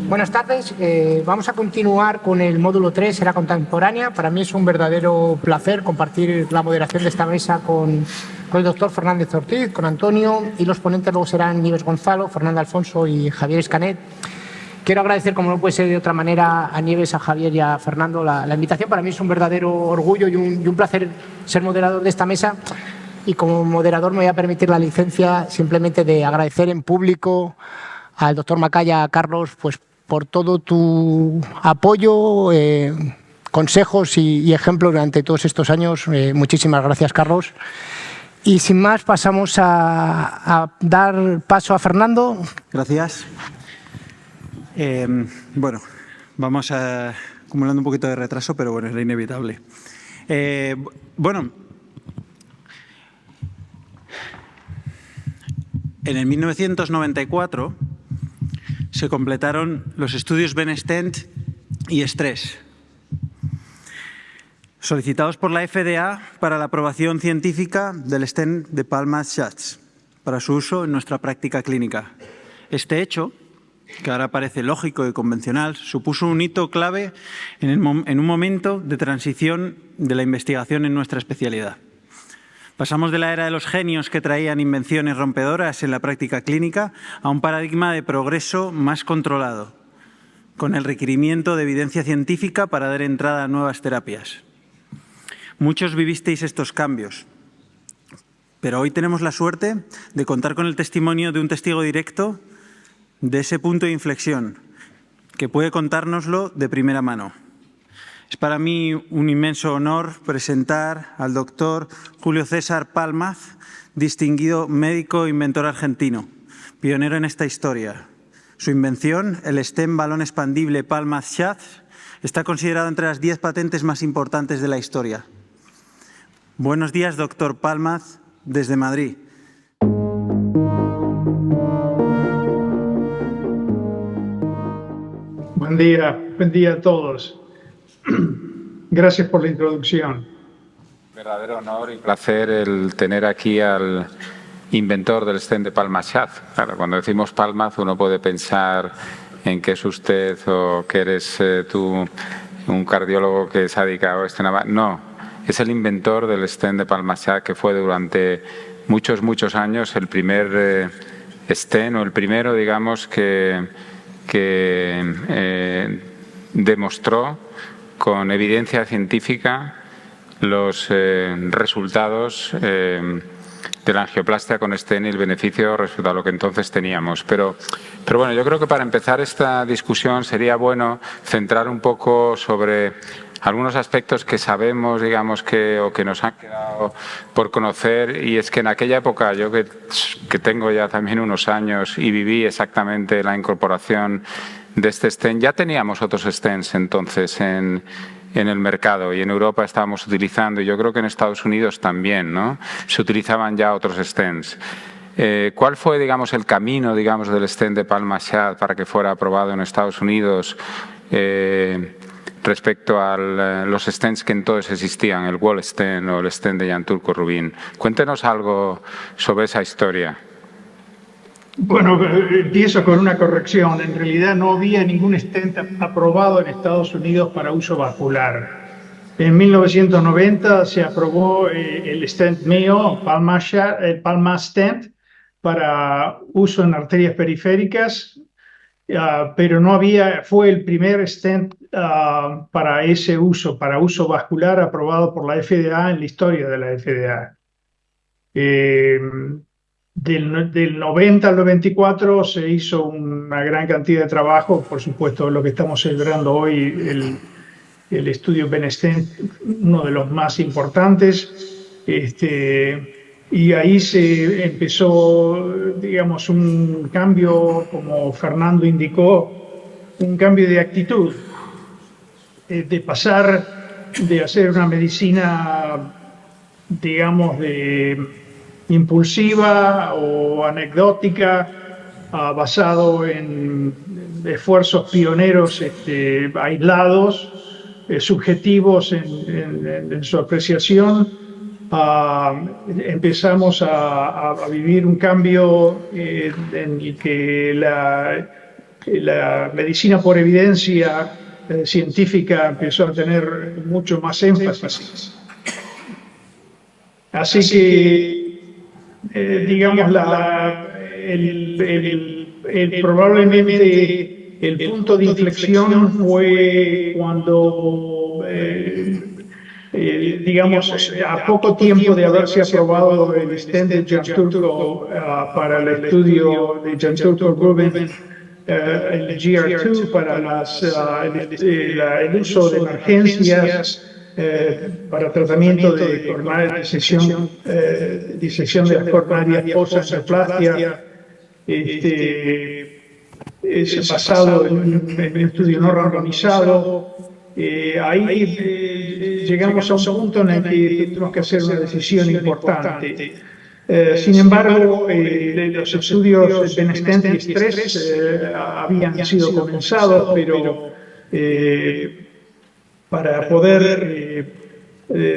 Buenas tardes. Vamos a continuar con el módulo 3, Era Contemporánea. Para mí es un verdadero placer compartir la moderación de esta mesa con el doctor Fernández Ortiz, con Antonio, y los ponentes luego serán Nieves Gonzalo, Fernando Alfonso y Javier Escanet. Quiero agradecer, como no puede ser de otra manera, a Nieves, a Javier y a Fernando la invitación. Para mí es un verdadero orgullo y un placer ser moderador de esta mesa. Y como moderador me voy a permitir la licencia simplemente de agradecer en público al doctor Macaya, a Carlos, pues por todo tu apoyo, consejos y ejemplos durante todos estos años. Muchísimas gracias, Carlos. Y sin más, pasamos a dar paso a Fernando. Gracias. Bueno, vamos acumulando un poquito de retraso, pero bueno, era inevitable. Bueno, en el 1994 se completaron los estudios BENSTENT y STRESS, solicitados por la FDA para la aprobación científica del stent de Palmas-Schatz para su uso en nuestra práctica clínica. Este hecho, que ahora parece lógico y convencional, supuso un hito clave en un momento de transición de la investigación en nuestra especialidad. Pasamos de la era de los genios que traían invenciones rompedoras en la práctica clínica a un paradigma de progreso más controlado, con el requerimiento de evidencia científica para dar entrada a nuevas terapias. Muchos vivisteis estos cambios, pero hoy tenemos la suerte de contar con el testimonio de un testigo directo de ese punto de inflexión, que puede contárnoslo de primera mano. Es para mí un inmenso honor presentar al doctor Julio César Palmaz, distinguido médico e inventor argentino, pionero en esta historia. Su invención, el stent balón expandible Palmas-Schatz, está considerado entre las 10 patentes más importantes de la historia. Buenos días, doctor Palmaz, desde Madrid. Buen día a todos. Gracias por la introducción. Verdadero honor y placer el tener aquí al inventor del stent de Palmas-Schatz. Claro, cuando decimos Palmaz uno puede pensar en que es usted o que eres tú un cardiólogo que se ha dedicado a este. No, es el inventor del stent de Palmas-Schatz, que fue durante muchos años el primer stent, o el primero, digamos, que demostró con evidencia científica los resultados de la angioplastia con stent y el beneficio respecto a lo que entonces teníamos. Pero bueno, yo creo que para empezar esta discusión sería bueno centrar un poco sobre algunos aspectos que sabemos, digamos, o que nos han quedado por conocer, y es que en aquella época, yo que tengo ya también unos años y viví exactamente la incorporación de este stent, ya teníamos otros stents entonces en el mercado, y en Europa estábamos utilizando, y yo creo que en Estados Unidos también, ¿no? Se utilizaban ya otros stents. ¿Cuál fue, digamos, el camino, digamos, del stent de Palmas-Schatz para que fuera aprobado en Estados Unidos respecto a los stents que entonces existían, el wall stent o el stent de Jan Turco Rubin? Cuéntenos algo sobre esa historia. Bueno, empiezo con una corrección. En realidad no había ningún stent aprobado en Estados Unidos para uso vascular. En 1990 se aprobó el stent mío, el Palmas Stent, para uso en arterias periféricas, pero no había, fue el primer stent para ese uso, para uso vascular, aprobado por la FDA en la historia de la FDA. Del 90 al 94 se hizo una gran cantidad de trabajo, por supuesto lo que estamos celebrando hoy, el estudio BENSTENT, uno de los más importantes, y ahí se empezó, digamos, un cambio, como Fernando indicó, un cambio de actitud, de pasar de hacer una medicina, digamos, impulsiva o anecdótica, basado en esfuerzos pioneros aislados, subjetivos en su apreciación, empezamos a vivir un cambio en el que la medicina por evidencia científica empezó a tener mucho más énfasis. Así que, digamos, probablemente el punto de inflexión fue cuando, digamos, a poco tiempo de haberse aprobado el stent de Jan Turco para el estudio de Jan Turco-Rubin, el GR2 para el uso de emergencias, para tratamiento de disección de las coronarias post-angioplastia, es basado en un estudio no randomizado. Ahí llegamos a un punto en el que tenemos que hacer una decisión importante. Sin embargo, los estudios BENESTENT y STRESS habían sido comenzados, pero para poder,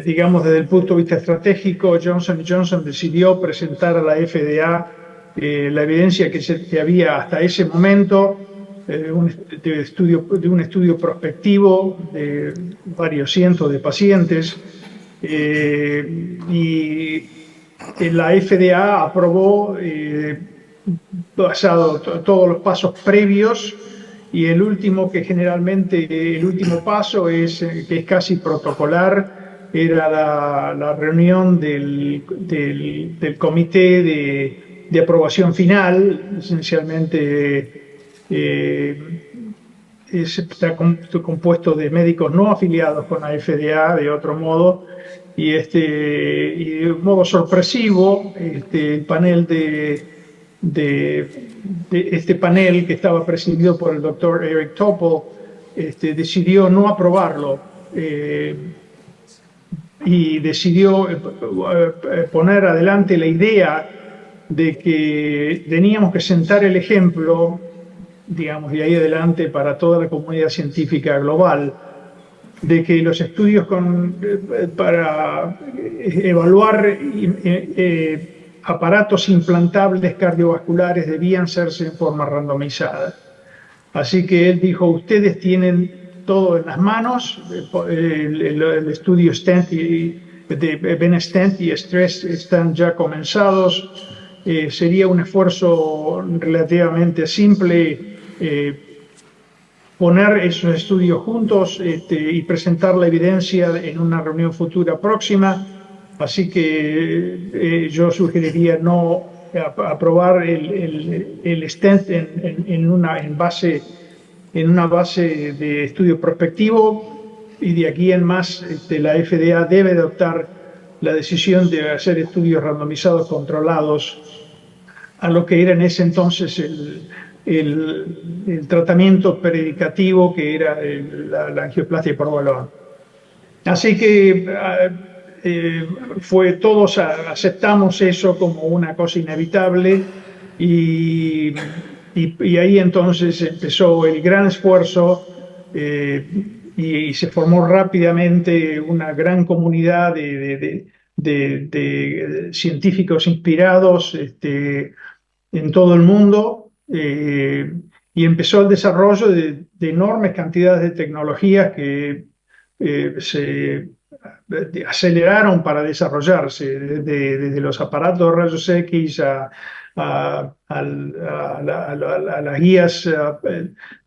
digamos, desde el punto de vista estratégico, Johnson & Johnson decidió presentar a la FDA la evidencia que había hasta ese momento de un estudio prospectivo de varios cientos de pacientes, y la FDA aprobó, basado todos los pasos previos, y el último paso que es casi protocolar, era la reunión del comité de aprobación final. Esencialmente está compuesto de médicos no afiliados con la FDA, de otro modo, y de un modo sorpresivo, el panel este panel, que estaba presidido por el doctor Eric Topol, decidió no aprobarlo, y decidió poner adelante la idea de que teníamos que sentar el ejemplo, digamos, de ahí adelante para toda la comunidad científica global, de que los estudios para evaluar aparatos implantables cardiovasculares debían hacerse en forma randomizada. Así que él dijo: ustedes tienen todo en las manos, el estudio STENT de BENESTENT y STRESS están ya comenzados. Sería un esfuerzo relativamente simple poner esos estudios juntos y presentar la evidencia en una reunión futura próxima. Así que yo sugeriría no aprobar el stent en una base de estudio prospectivo, y de aquí en más la FDA debe adoptar la decisión de hacer estudios randomizados controlados a lo que era en ese entonces el tratamiento predicativo, que era la angioplastia por balón. Así que todos aceptamos eso como una cosa inevitable, y ahí entonces empezó el gran esfuerzo, y se formó rápidamente una gran comunidad de científicos inspirados en todo el mundo, y empezó el desarrollo de enormes cantidades de tecnologías que se aceleraron para desarrollarse, desde los aparatos de rayos X a las guías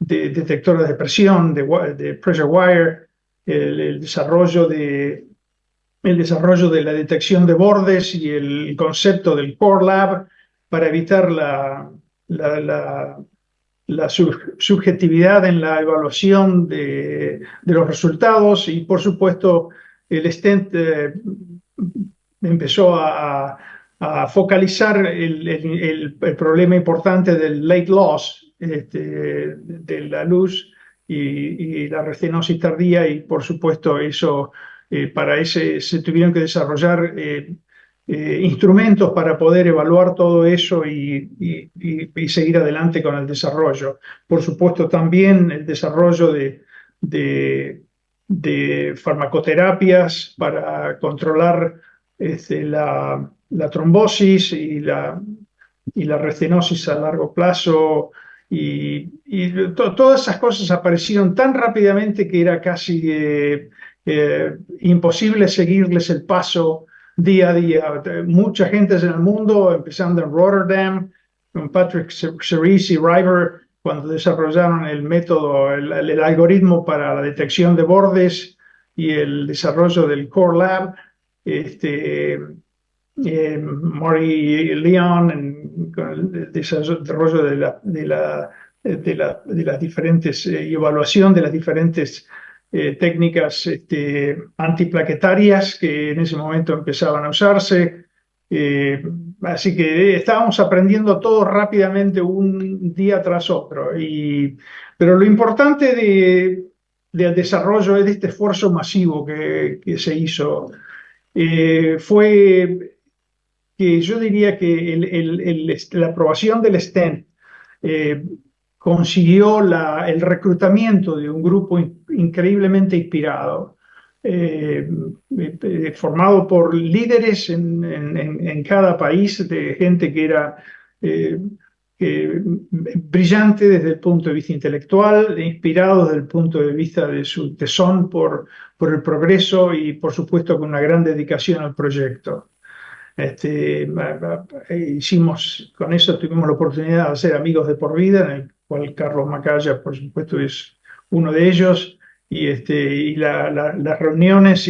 de detectores de presión, de pressure wire, el desarrollo de la detección de bordes y el concepto del Core Lab para evitar la subjetividad en la evaluación de los resultados. Y por supuesto el stent empezó a focalizar el problema importante del late loss, de la luz y la restenosis tardía, y por supuesto eso para se tuvieron que desarrollar instrumentos para poder evaluar todo eso y seguir adelante con el desarrollo. Por supuesto también el desarrollo de farmacoterapias para controlar la trombosis y la restenosis a largo plazo. Todas esas cosas aparecieron tan rápidamente que era casi imposible seguirles el paso día a día. Mucha gente en el mundo, empezando en Rotterdam, con Patrick Cerise y River, cuando desarrollaron el método, el algoritmo para la detección de bordes y el desarrollo del Core Lab, Murray Leon, con el desarrollo de las diferentes evaluación de las diferentes técnicas antiplaquetarias que en ese momento empezaban a usarse. Así que estábamos aprendiendo todo rápidamente un día tras otro. Pero lo importante del desarrollo de este esfuerzo masivo que se hizo fue que yo diría que la aprobación del stent consiguió el reclutamiento de un grupo increíblemente inspirado, formado por líderes en cada país, de gente que era brillante desde el punto de vista intelectual, inspirado desde el punto de vista de su tesón por el progreso y, por supuesto, con una gran dedicación al proyecto. Con eso tuvimos la oportunidad de ser amigos de por vida, en el cual Carlos Macaya, por supuesto, es uno de ellos, y las reuniones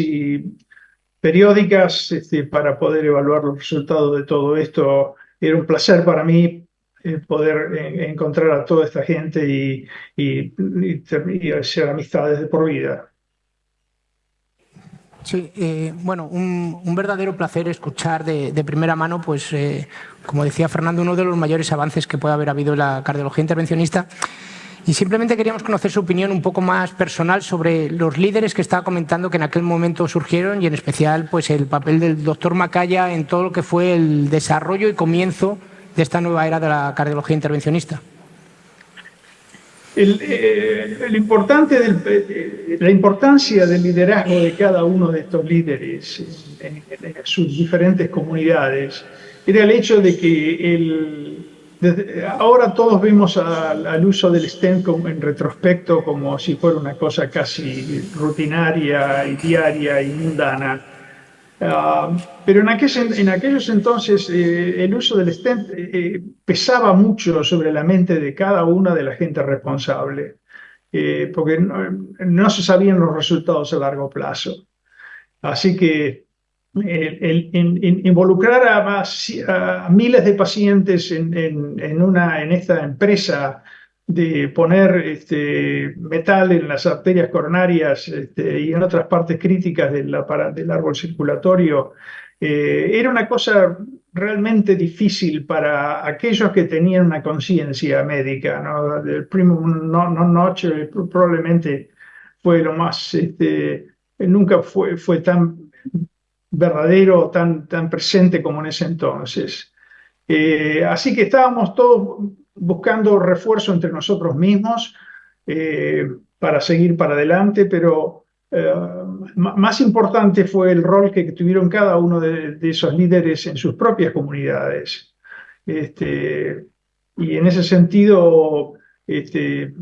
periódicas para poder evaluar los resultados de todo esto. Era un placer para mí poder encontrar a toda esta gente y hacer amistades de por vida. Sí, bueno, un verdadero placer escuchar de primera mano, pues, como decía Fernando, uno de los mayores avances que puede haber habido en la cardiología intervencionista. Y simplemente queríamos conocer su opinión un poco más personal sobre los líderes que estaba comentando que en aquel momento surgieron, y en especial pues, el papel del doctor Macaya en todo lo que fue el desarrollo y comienzo de esta nueva era de la cardiología intervencionista. La importancia del liderazgo de cada uno de estos líderes en sus diferentes comunidades era el hecho de que ahora todos vemos al uso del stent en retrospecto como si fuera una cosa casi rutinaria y diaria y mundana. Pero en aquellos entonces el uso del stent pesaba mucho sobre la mente de cada una de la gente responsable, porque no se sabían los resultados a largo plazo. Así que involucrar a miles de pacientes en esta empresa de poner metal en las arterias coronarias y en otras partes críticas del árbol circulatorio, era una cosa realmente difícil para aquellos que tenían una conciencia médica, ¿no? El primum non nocere probablemente fue lo más, nunca fue tan verdadero, tan presente como en ese entonces. Así que estábamos todos buscando refuerzo entre nosotros mismos para seguir para adelante, pero más importante fue el rol que tuvieron cada uno de esos líderes en sus propias comunidades. Y en ese sentido, líderes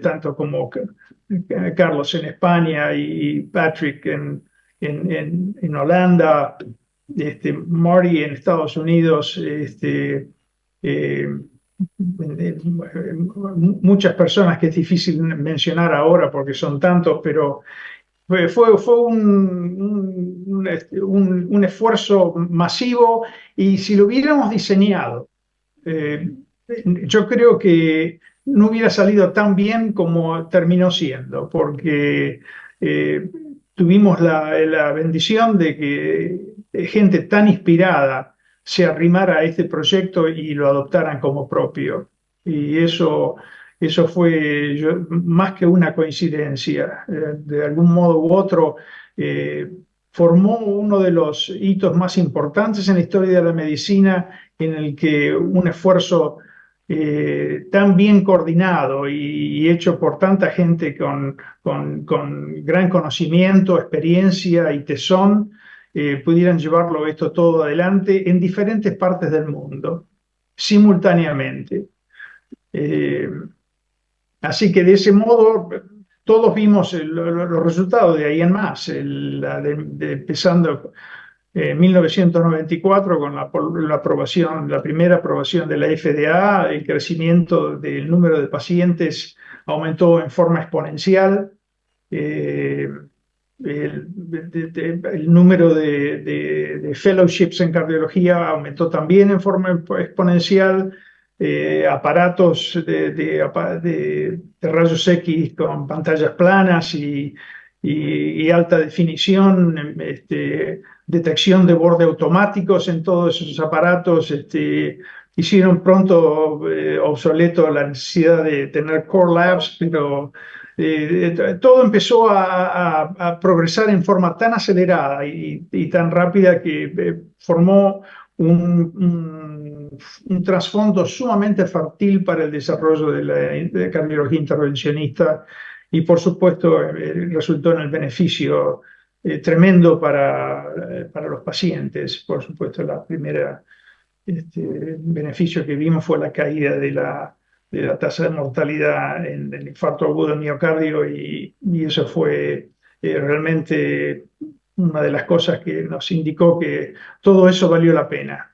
tanto como Carlos en España y Patrick en Holanda, Marty en Estados Unidos, muchas personas que es difícil mencionar ahora porque son tantos, pero fue un esfuerzo masivo, y si lo hubiéramos diseñado, yo creo que no hubiera salido tan bien como terminó siendo, porque tuvimos la bendición de que gente tan inspirada se arrimara a este proyecto y lo adoptaran como propio. Y eso fue más que una coincidencia. De algún modo u otro, formó uno de los hitos más importantes en la historia de la medicina, en el que un esfuerzo tan bien coordinado y hecho por tanta gente con gran conocimiento, experiencia y tesón, pudieran llevarlo esto todo adelante en diferentes partes del mundo, simultáneamente. Así que de ese modo todos vimos los resultados de ahí en más, empezando en 1994 con la aprobación, la primera aprobación de la FDA. El crecimiento del número de pacientes aumentó en forma exponencial. El número de fellowships en cardiología aumentó también en forma exponencial. Aparatos de rayos X con pantallas planas y alta definición, detección de borde automáticos en todos esos aparatos, hicieron pronto obsoleto la necesidad de tener core labs, pero todo empezó a progresar en forma tan acelerada y tan rápida que formó un trasfondo sumamente fértil para el desarrollo de cardiología intervencionista y, por supuesto, resultó en el beneficio tremendo para los pacientes. Por supuesto, la primera beneficio que vimos fue la caída de la tasa de mortalidad en el infarto agudo del miocardio y eso fue realmente una de las cosas que nos indicó que todo eso valió la pena.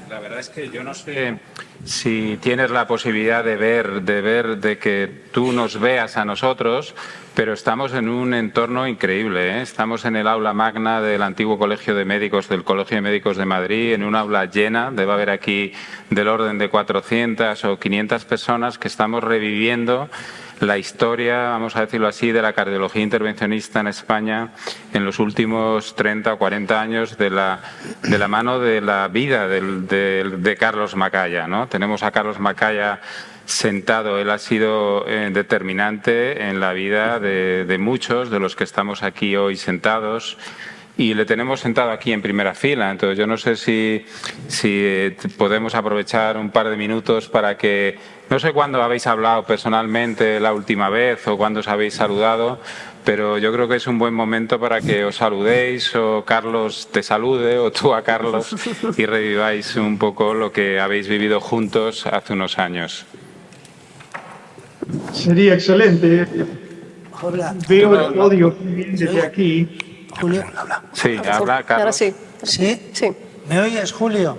La verdad es que yo no sé si tienes la posibilidad de que tú nos veas a nosotros, pero estamos en un entorno increíble, ¿eh? Estamos en el aula magna del antiguo Colegio de Médicos, del Colegio de Médicos de Madrid, en un aula llena. Debe haber aquí del orden de 400 o 500 personas que estamos reviviendo la historia, vamos a decirlo así, de la cardiología intervencionista en España en los últimos 30 o 40 años de la mano de la vida de Carlos Macaya, ¿no? Tenemos a Carlos Macaya sentado, él ha sido determinante en la vida de muchos de los que estamos aquí hoy sentados. Y le tenemos sentado aquí en primera fila, entonces yo no sé si podemos aprovechar un par de minutos para que, no sé cuándo habéis hablado personalmente la última vez o cuándo os habéis saludado, pero yo creo que es un buen momento para que os saludéis o Carlos te salude o tú a Carlos y reviváis un poco lo que habéis vivido juntos hace unos años. Sería excelente. Hola. Veo el odio desde aquí. Julio. Sí, habla Carlos. Ahora sí. ¿Sí? Sí. ¿Me oyes, Julio?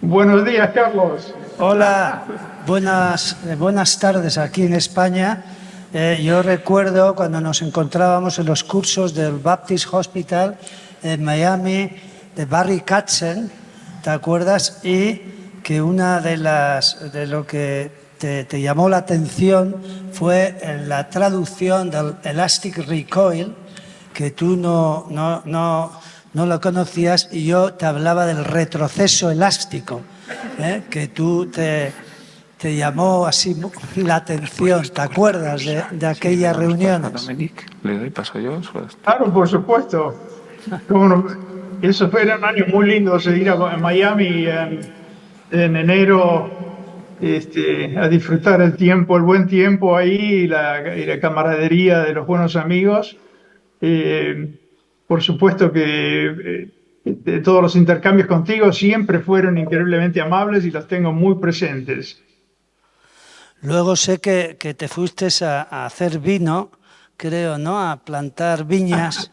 Buenos días, Carlos. Hola, buenas tardes aquí en España. Yo recuerdo cuando nos encontrábamos en los cursos del Baptist Hospital en Miami, de Barry Katzen, ¿te acuerdas? Y que una de lo que te llamó la atención fue la traducción del Elastic Recoil, que tú no lo conocías, y yo te hablaba del retroceso elástico, que tú te llamó así la atención. ¿Te acuerdas de aquellas reuniones? Dominique, ¿le doy paso yo? Claro, por supuesto. Esos fueron años muy lindos de ir a Miami en enero a disfrutar el buen tiempo ahí y la camaradería de los buenos amigos. Por supuesto que todos los intercambios contigo siempre fueron increíblemente amables y los tengo muy presentes. Luego sé que te fuiste a hacer vino, creo, ¿no? A plantar viñas.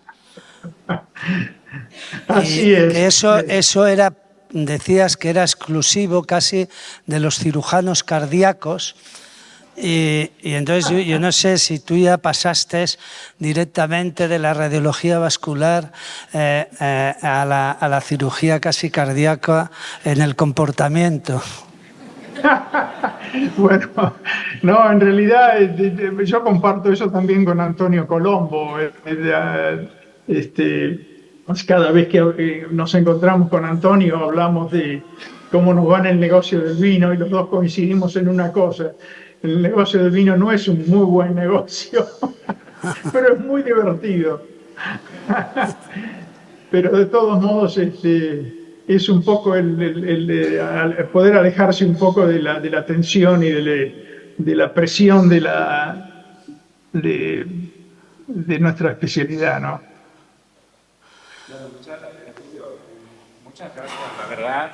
Así es. Que eso era, decías que era exclusivo casi de los cirujanos cardíacos. Y entonces yo no sé si tú ya pasaste directamente de la radiología vascular a la cirugía casi cardíaca en el comportamiento. Bueno, no, en realidad yo comparto eso también con Antonio Colombo. Cada vez que nos encontramos con Antonio hablamos de cómo nos va en el negocio del vino y los dos coincidimos en una cosa. El negocio del vino no es un muy buen negocio, pero es muy divertido. Pero de todos modos es un poco el poder alejarse un poco de la tensión y de la presión de nuestra especialidad, ¿no? Muchas gracias. La verdad,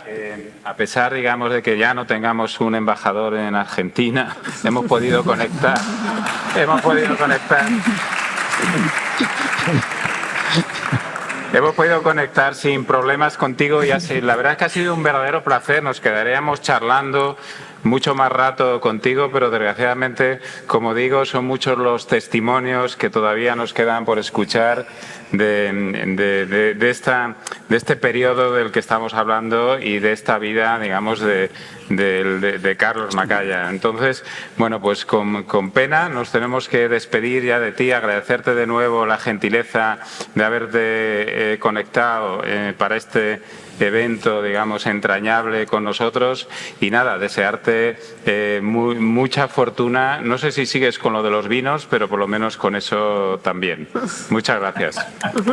a pesar, digamos, de que ya no tengamos un embajador en Argentina, hemos podido conectar. Hemos podido conectar sin problemas contigo y así. La verdad es que ha sido un verdadero placer. Nos quedaríamos charlando mucho más rato contigo, pero desgraciadamente, como digo, son muchos los testimonios que todavía nos quedan por escuchar de este periodo del que estamos hablando y de esta vida, digamos, de Carlos Macaya. Entonces, bueno, pues con pena nos tenemos que despedir ya de ti, agradecerte de nuevo la gentileza de haberte conectado para este evento, digamos, entrañable con nosotros y nada, desearte mucha fortuna. No sé si sigues con lo de los vinos, pero por lo menos con eso también. Muchas gracias. Gracias,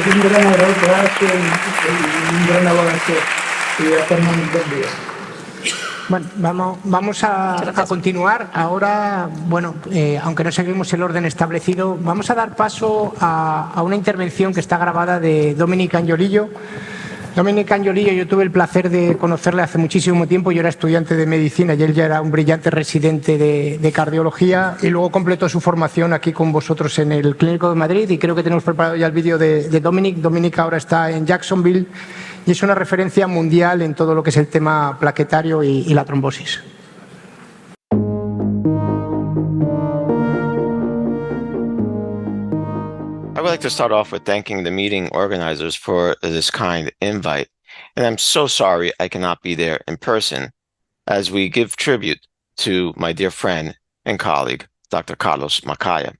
un gran abrazo y un gran abrazo a Fernando también. Bueno, vamos a continuar. Ahora, bueno, aunque no seguimos el orden establecido, vamos a dar paso a una intervención que está grabada de Dominic Angiolillo. Dominic Angiolillo, yo tuve el placer de conocerle hace muchísimo tiempo. Yo era estudiante de medicina y él ya era un brillante residente de cardiología y luego completó su formación aquí con vosotros en el Clínico de Madrid y creo que tenemos preparado ya el vídeo de Dominic. Dominic ahora está en Jacksonville y es una referencia mundial en todo lo que es el tema plaquetario y la trombosis. I would like to start off with thanking the meeting organizers for this kind invite. And I'm so sorry I cannot be there in person as we give tribute to my dear friend and colleague, Dr. Carlos Macaya.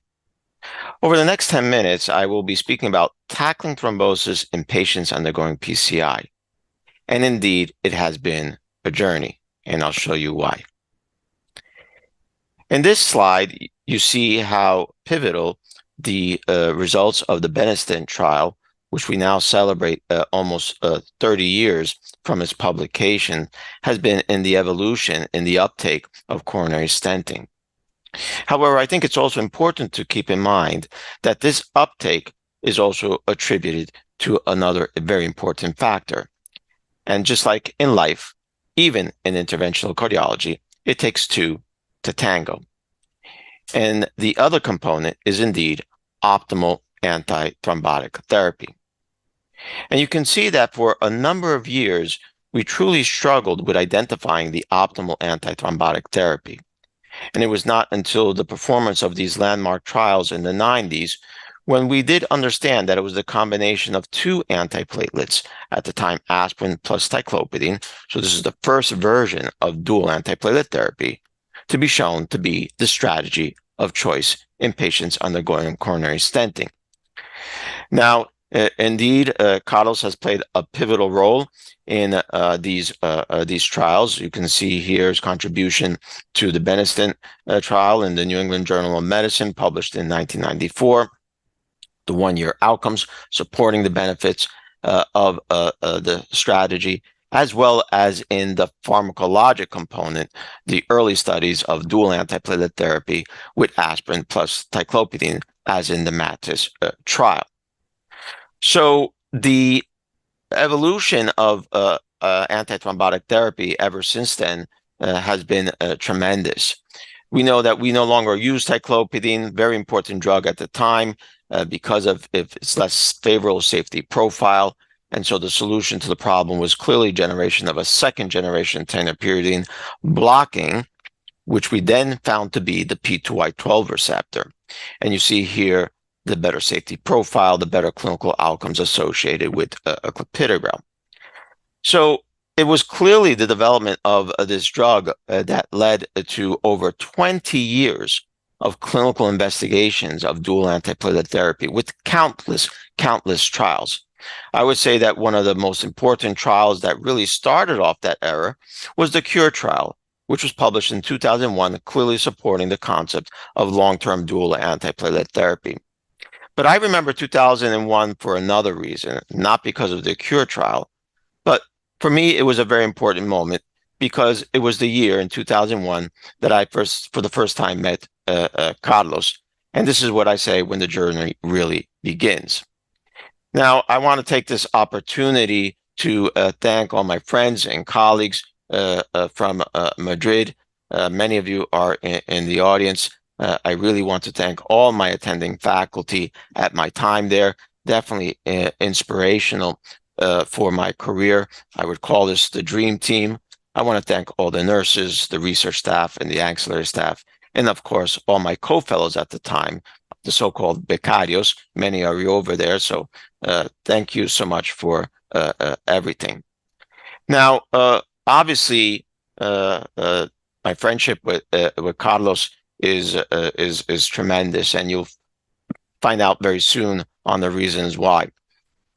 Over the next 10 minutes, I will be speaking about tackling thrombosis in patients undergoing PCI. And indeed, it has been a journey, and I'll show you why. In this slide, you see how pivotal the results of the Benistant trial, which we now celebrate almost 30 years from its publication, has been in the evolution, in the uptake of coronary stenting. However, I think it's also important to keep in mind that this uptake is also attributed to another very important factor. And just like in life, even in interventional cardiology, it takes two to tango. And the other component is indeed optimal antithrombotic therapy. And you can see that for a number of years, we truly struggled with identifying the optimal antithrombotic therapy. And it was not until the performance of these landmark trials in the 90s when we did understand that it was the combination of two antiplatelets, at the time aspirin plus ticlopidine, so this is the first version of dual antiplatelet therapy, to be shown to be the strategy of choice in patients undergoing coronary stenting. Now, indeed, Carlos has played a pivotal role in these trials. You can see here his contribution to the Benistant trial in the New England Journal of Medicine, published in 1994. The one-year outcomes supporting the benefits of the strategy, as well as in the pharmacologic component, the early studies of dual antiplatelet therapy with aspirin plus ticlopidine, as in the MATIS trial. So the evolution of antithrombotic therapy ever since then has been tremendous. We know that we no longer use ticlopidine, very important drug at the time, because of its less favorable safety profile. And so the solution to the problem was clearly generation of a second generation tenopyridine blocking, which we then found to be the P2Y12 receptor. And you see here the better safety profile, the better clinical outcomes associated with clopidogrel. So it was clearly the development of this drug that led to over 20 years of clinical investigations of dual antiplatelet therapy with countless trials. I would say that one of the most important trials that really started off that era was the CURE trial, which was published in 2001, clearly supporting the concept of long-term dual antiplatelet therapy. But I remember 2001 for another reason, not because of the CURE trial, but for me, it was a very important moment because it was the year in 2001 that I for the first time met Carlos And this is what I say when the journey really begins. Now, I want to take this opportunity to thank all my friends and colleagues from Madrid. Many of you are in the audience. I really want to thank all my attending faculty at my time there. Definitely inspirational for my career. I would call this the dream team. I want to thank all the nurses, the research staff, and the ancillary staff, and of course, all my co-fellows at the time, the so-called becarios. Many are you over there, so thank you so much for everything. Now, obviously, my friendship with Carlos is tremendous, and you'll find out very soon on the reasons why.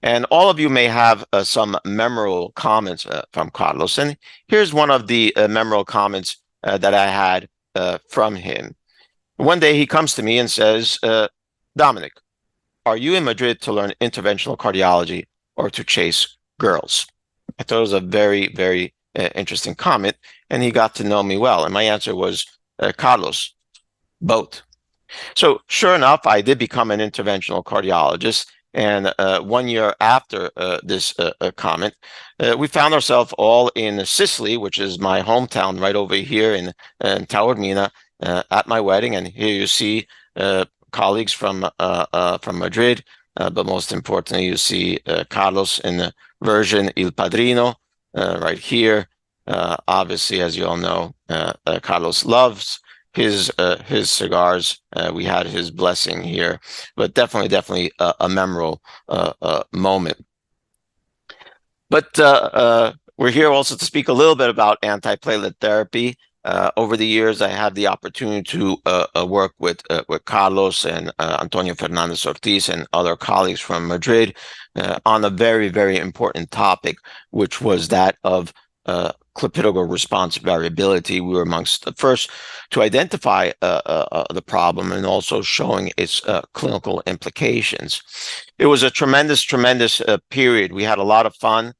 And all of you may have some memorable comments from Carlos. And here's one of the memorable comments that I had from him. One day he comes to me and says, Dominic, are you in Madrid to learn interventional cardiology or to chase girls? I thought it was a very, very interesting comment, and he got to know me well. And my answer was, Carlos, both. So sure enough, I did become an interventional cardiologist. And 1 year after this comment, we found ourselves all in Sicily, which is my hometown right over here in Taormina, at my wedding. And here you see colleagues from Madrid, but most importantly, you see Carlos in the version Il Padrino right here. Obviously, as you all know, Carlos loves his cigars. We had his blessing here, but definitely a memorable moment. But we're here also to speak a little bit about antiplatelet therapy. Over the years, I had the opportunity to work with Carlos and Antonio Fernandez Ortiz and other colleagues from Madrid on a very, very important topic, which was that of clopidogrel response variability. We were amongst the first to identify the problem and also showing its clinical implications. It was a tremendous period. We had a lot of fun.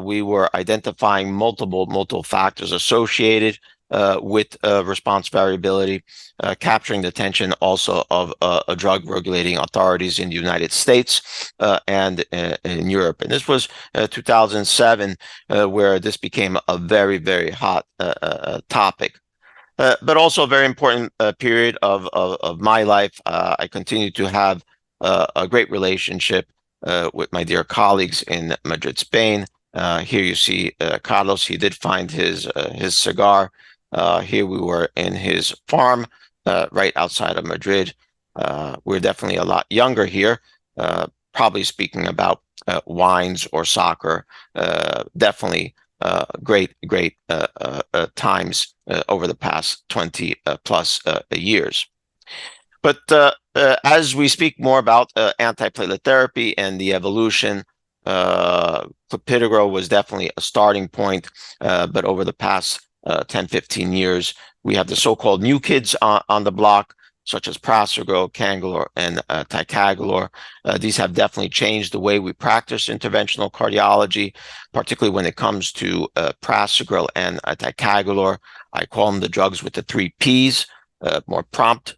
We were identifying multiple factors associated with response variability, capturing the attention also of drug regulating authorities in the United States and in Europe. And this was 2007, where this became a very, very hot topic. But also a very important period of my life. I continue to have a great relationship with my dear colleagues in Madrid, Spain. Here you see Carlos. He did find his cigar. Here we were in his farm right outside of Madrid. We're definitely a lot younger here, probably speaking about wines or soccer. Definitely great times over the past 20 plus years. But as we speak more about antiplatelet therapy and the evolution, clopidogrel was definitely a starting point, but over the past 10-15 years, we have the so-called new kids on the block, such as prasugrel, cangrelor, and ticagrelor. These have definitely changed the way we practice interventional cardiology, particularly when it comes to prasugrel and ticagrelor. I call them the drugs with the 3 Ps, more prompt,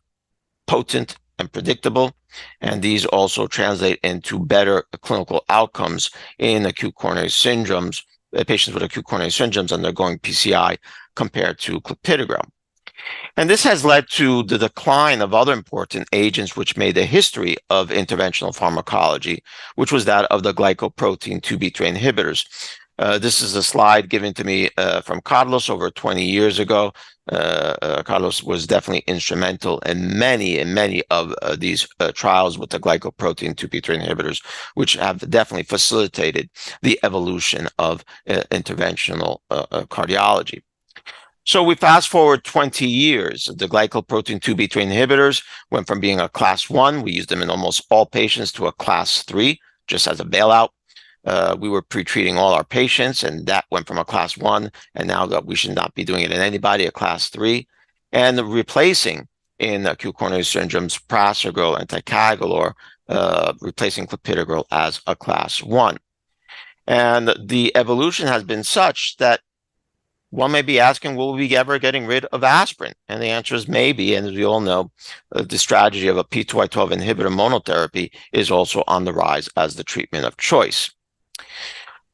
potent, and predictable. And these also translate into better clinical outcomes in acute coronary syndromes, patients with acute coronary syndromes undergoing PCI compared to clopidogrel. And this has led to the decline of other important agents which made the history of interventional pharmacology, which was that of the glycoprotein 2B3 inhibitors. This is a slide given to me from Carlos over 20 years ago. Carlos was definitely instrumental in many of these trials with the glycoprotein 2B3 inhibitors, which have definitely facilitated the evolution of interventional cardiology. So we fast forward 20 years. The glycoprotein 2B3 inhibitors went from being a class 1, we used them in almost all patients, to a class 3, just as a bailout. We were pre-treating all our patients, and that went from a class 1, and now that we should not be doing it in anybody, a class 3, and replacing in acute coronary syndromes prasugrel and ticagrelor, replacing clopidogrel as a class 1. And the evolution has been such that One may be asking, will we be ever getting rid of aspirin? And the answer is maybe. And as we all know, the strategy of a P2Y12 inhibitor monotherapy is also on the rise as the treatment of choice.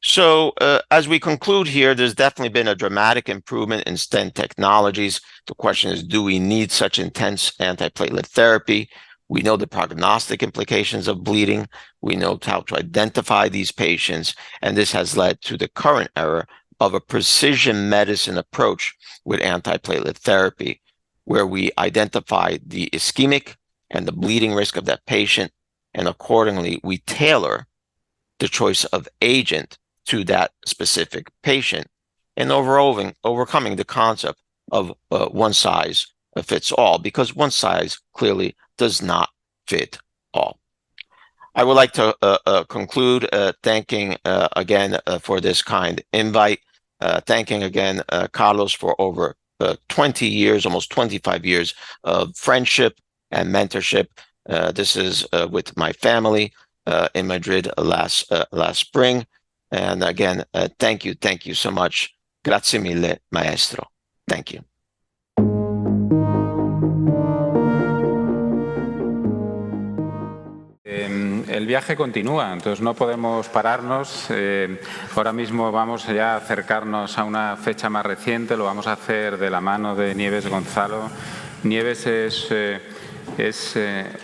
So as we conclude here, there's definitely been a dramatic improvement in stent technologies. The question is, do we need such intense antiplatelet therapy? We know the prognostic implications of bleeding. We know how to identify these patients. And this has led to the current era of a precision medicine approach with antiplatelet therapy, where we identify the ischemic and the bleeding risk of that patient, and accordingly, we tailor the choice of agent to that specific patient, and overcoming the concept of one size fits all, because one size clearly does not fit all. I would like to conclude thanking again for this kind invite, thanking again Carlos for over 20 years, almost 25 years of friendship and mentorship. This is with my family in Madrid last spring. And again, thank you so much. Grazie mille, maestro. Thank you. El viaje continúa, entonces no podemos pararnos. Ahora mismo vamos ya a acercarnos a una fecha más reciente, lo vamos a hacer de la mano de Nieves Gonzalo. Nieves es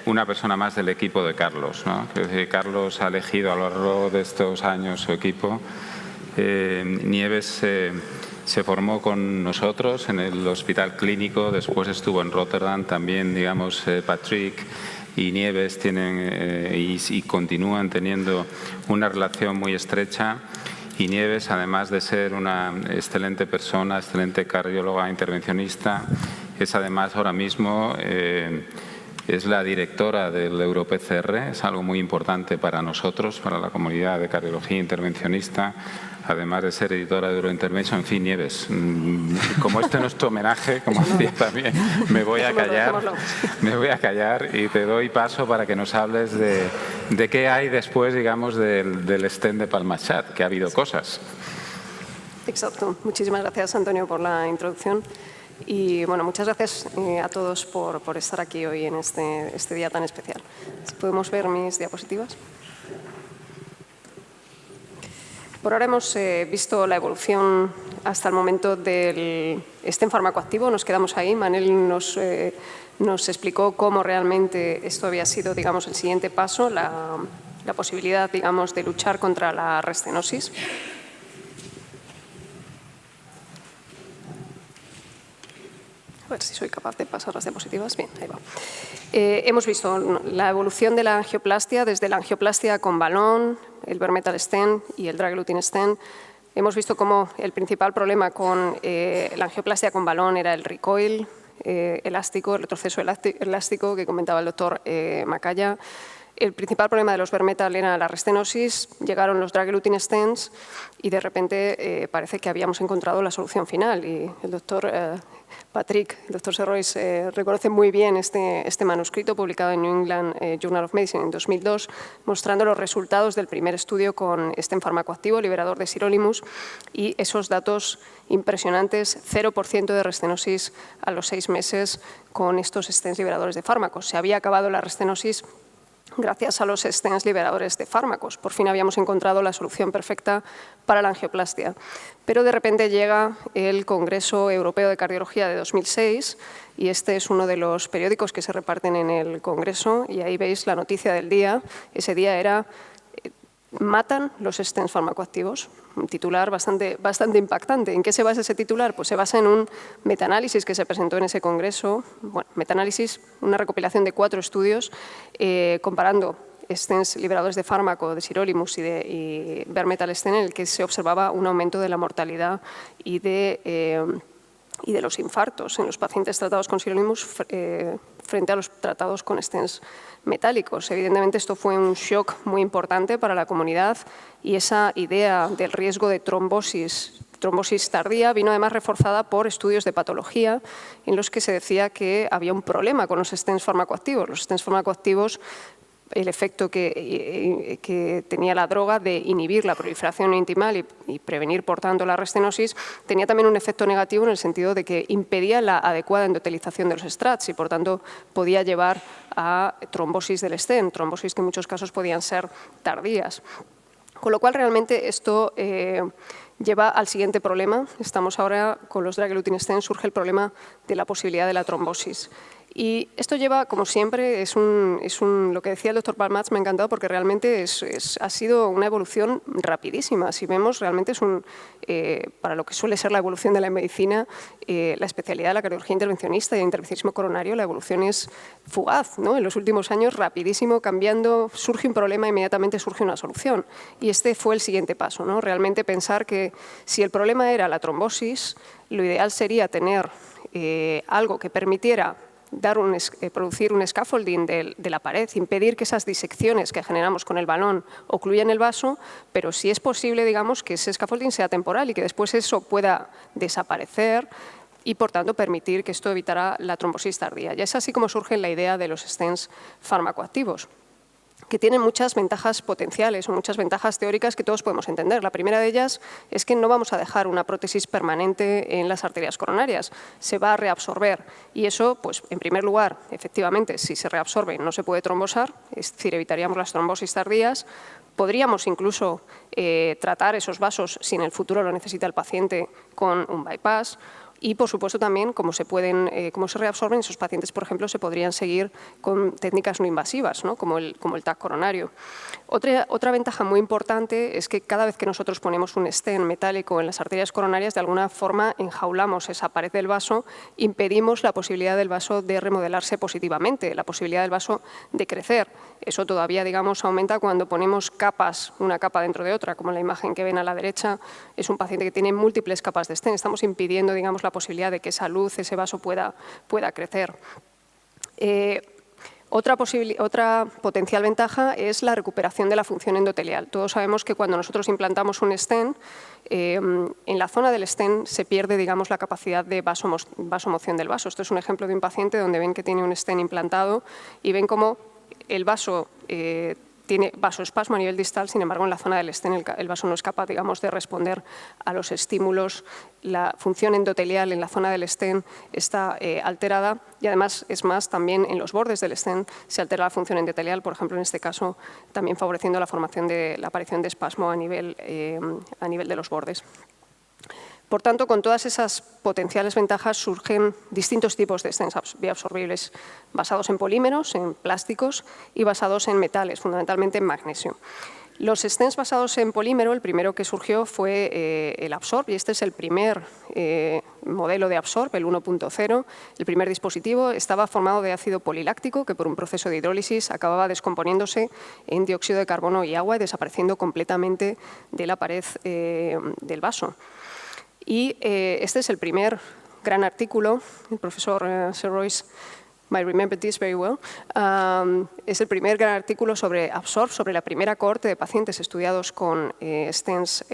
una persona más del equipo de Carlos, ¿no? Es decir, Carlos ha elegido a lo largo de estos años su equipo. Nieves se formó con nosotros en el Hospital Clínico, después estuvo en Rotterdam también, digamos, Patrick y Nieves tienen y continúan teniendo una relación muy estrecha. Y Nieves, además de ser una excelente persona, excelente cardióloga intervencionista, es además ahora mismo es la directora del EuroPCR, es algo muy importante para nosotros, para la comunidad de cardiología intervencionista, además de ser editora de Eurointervention. En fin, Nieves, como este es nuestro homenaje, como decía también, me voy a callar y te doy paso para que nos hables de qué hay después, digamos, del stent de Palmas-Chat, que ha habido cosas. Exacto. Muchísimas gracias, Antonio, por la introducción. Y bueno, muchas gracias a todos por estar aquí hoy en este día tan especial. ¿Podemos ver mis diapositivas? Por ahora hemos visto la evolución hasta el momento del stent farmacoactivo. Nos quedamos ahí. Manel nos explicó cómo realmente esto había sido, digamos, el siguiente paso, la posibilidad, digamos, de luchar contra la restenosis. A ver si soy capaz de pasar las diapositivas. Bien, ahí va. Hemos visto la evolución de la angioplastia, desde la angioplastia con balón, el bare metal stent y el drug-eluting stent. Hemos visto cómo el principal problema con la angioplastia con balón era el recoil elástico, el retroceso elástico que comentaba el doctor Macaya. El principal problema de los bare metal era la restenosis, llegaron los drug-eluting stents y de repente parece que habíamos encontrado la solución final. Y el doctor Patrick, el doctor Serrois, reconoce muy bien este manuscrito publicado en New England Journal of Medicine en 2002, mostrando los resultados del primer estudio con stent farmacoactivo, liberador de sirolimus, y esos datos impresionantes, 0% de restenosis a los 6 meses con estos stents liberadores de fármacos. Se había acabado la restenosis gracias a los stents liberadores de fármacos. Por fin habíamos encontrado la solución perfecta para la angioplastia. Pero de repente llega el Congreso Europeo de Cardiología de 2006 y este es uno de los periódicos que se reparten en el Congreso y ahí veis la noticia del día. Ese día era «Matan los stents farmacoactivos». Un titular bastante impactante. ¿En qué se basa ese titular? Pues se basa en un metaanálisis que se presentó en ese congreso. Bueno, metaanálisis, una recopilación de 4 estudios comparando stents liberadores de fármaco, de sirolimus y bare metal stent, en el que se observaba un aumento de la mortalidad y de los infartos en los pacientes tratados con sirolimus frente a los tratados con stents metálicos. Evidentemente esto fue un shock muy importante para la comunidad y esa idea del riesgo de trombosis tardía vino además reforzada por estudios de patología en los que se decía que había un problema con los stents farmacoactivos. Los stents farmacoactivos el efecto que tenía la droga de inhibir la proliferación intimal y prevenir, por tanto, la restenosis, tenía también un efecto negativo en el sentido de que impedía la adecuada endotelización de los estrats y, por tanto, podía llevar a trombosis del stent, trombosis que en muchos casos podían ser tardías. Con lo cual, realmente, esto lleva al siguiente problema. Estamos ahora con los drug-eluting stents, surge el problema de la posibilidad de la trombosis. Y esto lleva, como siempre, lo que decía el doctor Palmaz me ha encantado porque realmente ha sido una evolución rapidísima. Si vemos, realmente para lo que suele ser la evolución de la medicina, la especialidad de la cardiología intervencionista y el intervencionismo coronario, la evolución es fugaz, ¿no? En los últimos años, rapidísimo, cambiando, surge un problema, inmediatamente surge una solución. Y este fue el siguiente paso, ¿no? Realmente pensar que si el problema era la trombosis, lo ideal sería tener algo que permitiera producir un scaffolding de la pared, impedir que esas disecciones que generamos con el balón ocluyan el vaso, pero si es posible, digamos, que ese scaffolding sea temporal y que después eso pueda desaparecer y, por tanto, permitir que esto evitara la trombosis tardía. Y es así como surge la idea de los stents farmacoactivos, que tienen muchas ventajas potenciales o muchas ventajas teóricas que todos podemos entender. La primera de ellas es que no vamos a dejar una prótesis permanente en las arterias coronarias, se va a reabsorber y eso, pues, en primer lugar, efectivamente, si se reabsorbe no se puede trombosar, es decir, evitaríamos las trombosis tardías. Podríamos incluso tratar esos vasos, si en el futuro lo necesita el paciente, con un bypass. Y, por supuesto, también, como se reabsorben, esos pacientes, por ejemplo, se podrían seguir con técnicas no invasivas, ¿no? como el TAC coronario. Otra ventaja muy importante es que cada vez que nosotros ponemos un stent metálico en las arterias coronarias, de alguna forma enjaulamos esa pared del vaso, impedimos la posibilidad del vaso de remodelarse positivamente, la posibilidad del vaso de crecer. Eso todavía, digamos, aumenta cuando ponemos capas, una capa dentro de otra, como la imagen que ven a la derecha, es un paciente que tiene múltiples capas de stent. Estamos impidiendo, digamos, la posibilidad de que esa luz, ese vaso pueda crecer. Otra potencial ventaja es la recuperación de la función endotelial. Todos sabemos que cuando nosotros implantamos un stent, en la zona del stent se pierde, digamos, la capacidad de vasomoción del vaso. Esto es un ejemplo de un paciente donde ven que tiene un stent implantado y ven cómo el vaso tiene vasoespasmo a nivel distal, sin embargo, en la zona del stent el vaso no es capaz, digamos, de responder a los estímulos. La función endotelial en la zona del stent está alterada y, además, es más, también en los bordes del stent se altera la función endotelial, por ejemplo, en este caso, también favoreciendo la aparición de espasmo a nivel de los bordes. Por tanto, con todas esas potenciales ventajas surgen distintos tipos de stents bioabsorbibles basados en polímeros, en plásticos y basados en metales, fundamentalmente en magnesio. Los stents basados en polímero, el primero que surgió fue el Absorb, y este es el primer modelo de Absorb, el 1.0. El primer dispositivo estaba formado de ácido poliláctico que por un proceso de hidrólisis acababa descomponiéndose en dióxido de carbono y agua y desapareciendo completamente de la pared del vaso. Y este es el primer gran artículo, el profesor Sir Royce might remember this very well, es el primer gran artículo sobre Absorb, sobre la primera cohorte de pacientes estudiados con stents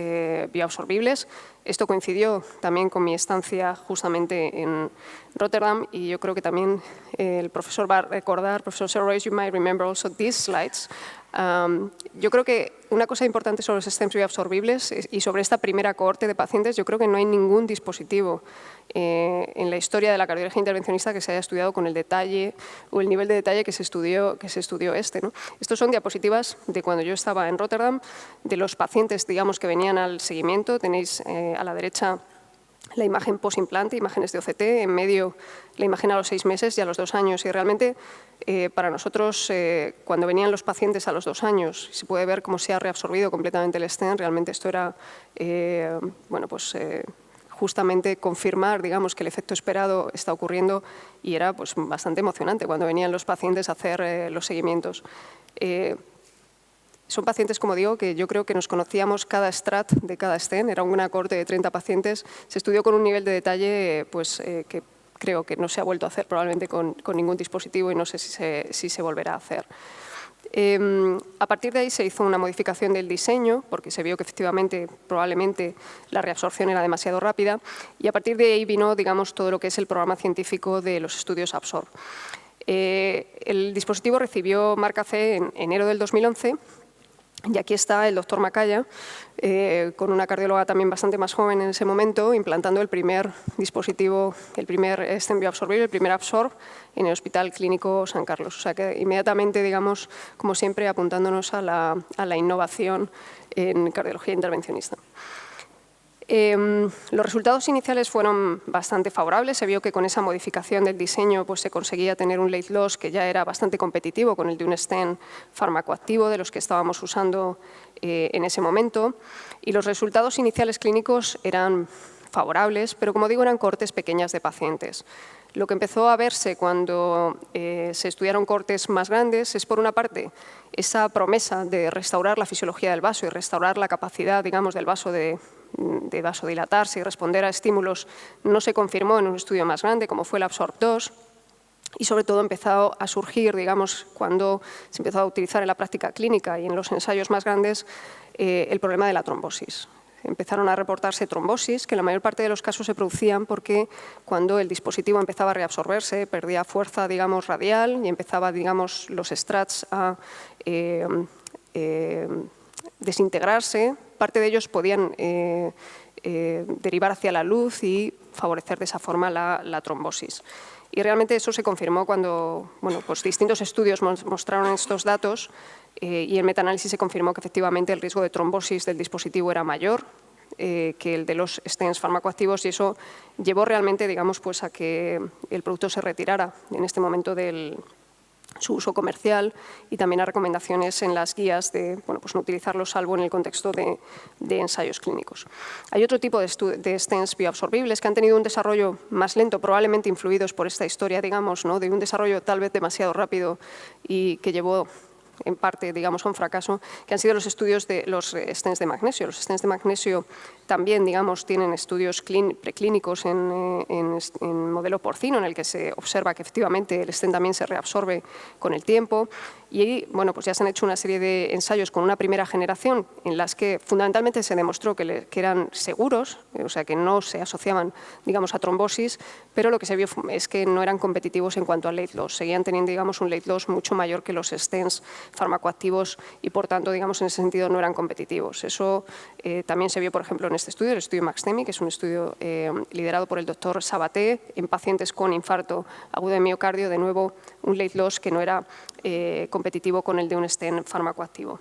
bioabsorbibles. Esto coincidió también con mi estancia justamente en Rotterdam y yo creo que también el profesor va a recordar, profesor Sir Royce, you might remember also these slides. Yo creo que una cosa importante sobre los stents bioabsorbibles y sobre esta primera cohorte de pacientes, yo creo que no hay ningún dispositivo en la historia de la cardiología intervencionista que se haya estudiado con el detalle o el nivel de detalle que se estudió este, ¿no? Estos son diapositivas de cuando yo estaba en Rotterdam, de los pacientes, digamos, que venían al seguimiento. Tenéis a la derecha la imagen post-implante, imágenes de OCT, en medio la imagen a los 6 meses y a los 2 años. Y realmente para nosotros, cuando venían los pacientes a los 2 años, se puede ver cómo se ha reabsorbido completamente el stent. Realmente esto era, justamente confirmar, digamos, que el efecto esperado está ocurriendo y era, pues, bastante emocionante cuando venían los pacientes a hacer los seguimientos. Son pacientes, como digo, que yo creo que nos conocíamos cada strat de cada stent. Era una cohorte de 30 pacientes. Se estudió con un nivel de detalle que creo que no se ha vuelto a hacer probablemente con ningún dispositivo y no sé si se volverá a hacer. A partir de ahí se hizo una modificación del diseño porque se vio que efectivamente probablemente la reabsorción era demasiado rápida y a partir de ahí vino, digamos, todo lo que es el programa científico de los estudios Absorb. El dispositivo recibió marca CE en enero del 2011 y aquí está el doctor Macaya, con una cardióloga también bastante más joven en ese momento, implantando el primer dispositivo, el primer stent bioabsorbible, el primer Absorb, en el Hospital Clínico San Carlos. O sea que inmediatamente, digamos, como siempre, apuntándonos a la innovación en cardiología intervencionista. Los resultados iniciales fueron bastante favorables. Se vio que con esa modificación del diseño pues, se conseguía tener un late loss que ya era bastante competitivo con el de un stent farmacoactivo de los que estábamos usando en ese momento. Y los resultados iniciales clínicos eran favorables, pero como digo, eran cohortes pequeñas de pacientes. Lo que empezó a verse cuando se estudiaron cohortes más grandes es, por una parte, esa promesa de restaurar la fisiología del vaso y restaurar la capacidad, digamos, del vaso de vasodilatarse y responder a estímulos no se confirmó en un estudio más grande, como fue el Absorb-2, y sobre todo empezó a surgir, digamos, cuando se empezó a utilizar en la práctica clínica y en los ensayos más grandes, el problema de la trombosis. Empezaron a reportarse trombosis, que en la mayor parte de los casos se producían porque cuando el dispositivo empezaba a reabsorberse, perdía fuerza, digamos, radial y empezaba, digamos, los strats a desintegrarse. Parte de ellos podían derivar hacia la luz y favorecer de esa forma la trombosis. Y realmente eso se confirmó cuando pues distintos estudios mostraron estos datos y en metaanálisis se confirmó que efectivamente el riesgo de trombosis del dispositivo era mayor que el de los stents farmacoactivos, y eso llevó realmente, digamos, pues a que el producto se retirara en este momento de su uso comercial, y también a recomendaciones en las guías de pues no utilizarlo salvo en el contexto de ensayos clínicos. Hay otro tipo de stents bioabsorbibles que han tenido un desarrollo más lento, probablemente influidos por esta historia, digamos, ¿no? de un desarrollo tal vez demasiado rápido y que llevó en parte, digamos, a un fracaso, que han sido los estudios de los stents de magnesio. Los stents de magnesio también, digamos, tienen estudios preclínicos en modelo porcino, en el que se observa que efectivamente el stent también se reabsorbe con el tiempo. Y bueno, pues ya se han hecho una serie de ensayos con una primera generación en las que fundamentalmente se demostró que eran seguros, o sea, que no se asociaban, digamos, a trombosis, pero lo que se vio es que no eran competitivos en cuanto al late loss. Seguían teniendo, digamos, un late loss mucho mayor que los stents farmacoactivos y, por tanto, digamos, en ese sentido no eran competitivos. Eso también se vio, por ejemplo, en este estudio, el estudio MAXTEMI, que es un estudio liderado por el doctor Sabaté, en pacientes con infarto agudo de miocardio, de nuevo, un late loss que no era competitivo con el de un stent farmacoactivo.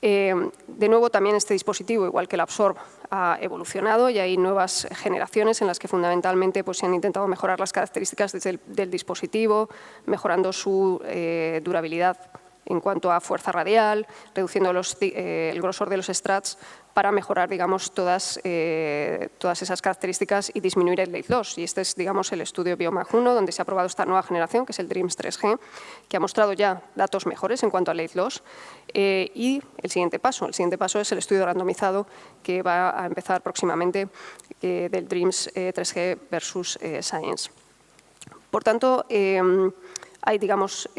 De nuevo, también este dispositivo, igual que el Absorb, ha evolucionado y hay nuevas generaciones en las que fundamentalmente pues, se han intentado mejorar las características del dispositivo, mejorando su durabilidad en cuanto a fuerza radial, reduciendo el grosor de los strats para mejorar, digamos, todas esas características y disminuir el late loss. Y este es, digamos, el estudio BioMag-1, donde se ha probado esta nueva generación, que es el DREAMS 3G, que ha mostrado ya datos mejores en cuanto a late loss. Y el siguiente paso es el estudio randomizado que va a empezar próximamente del DREAMS 3G versus Science. Por tanto, hay, digamos,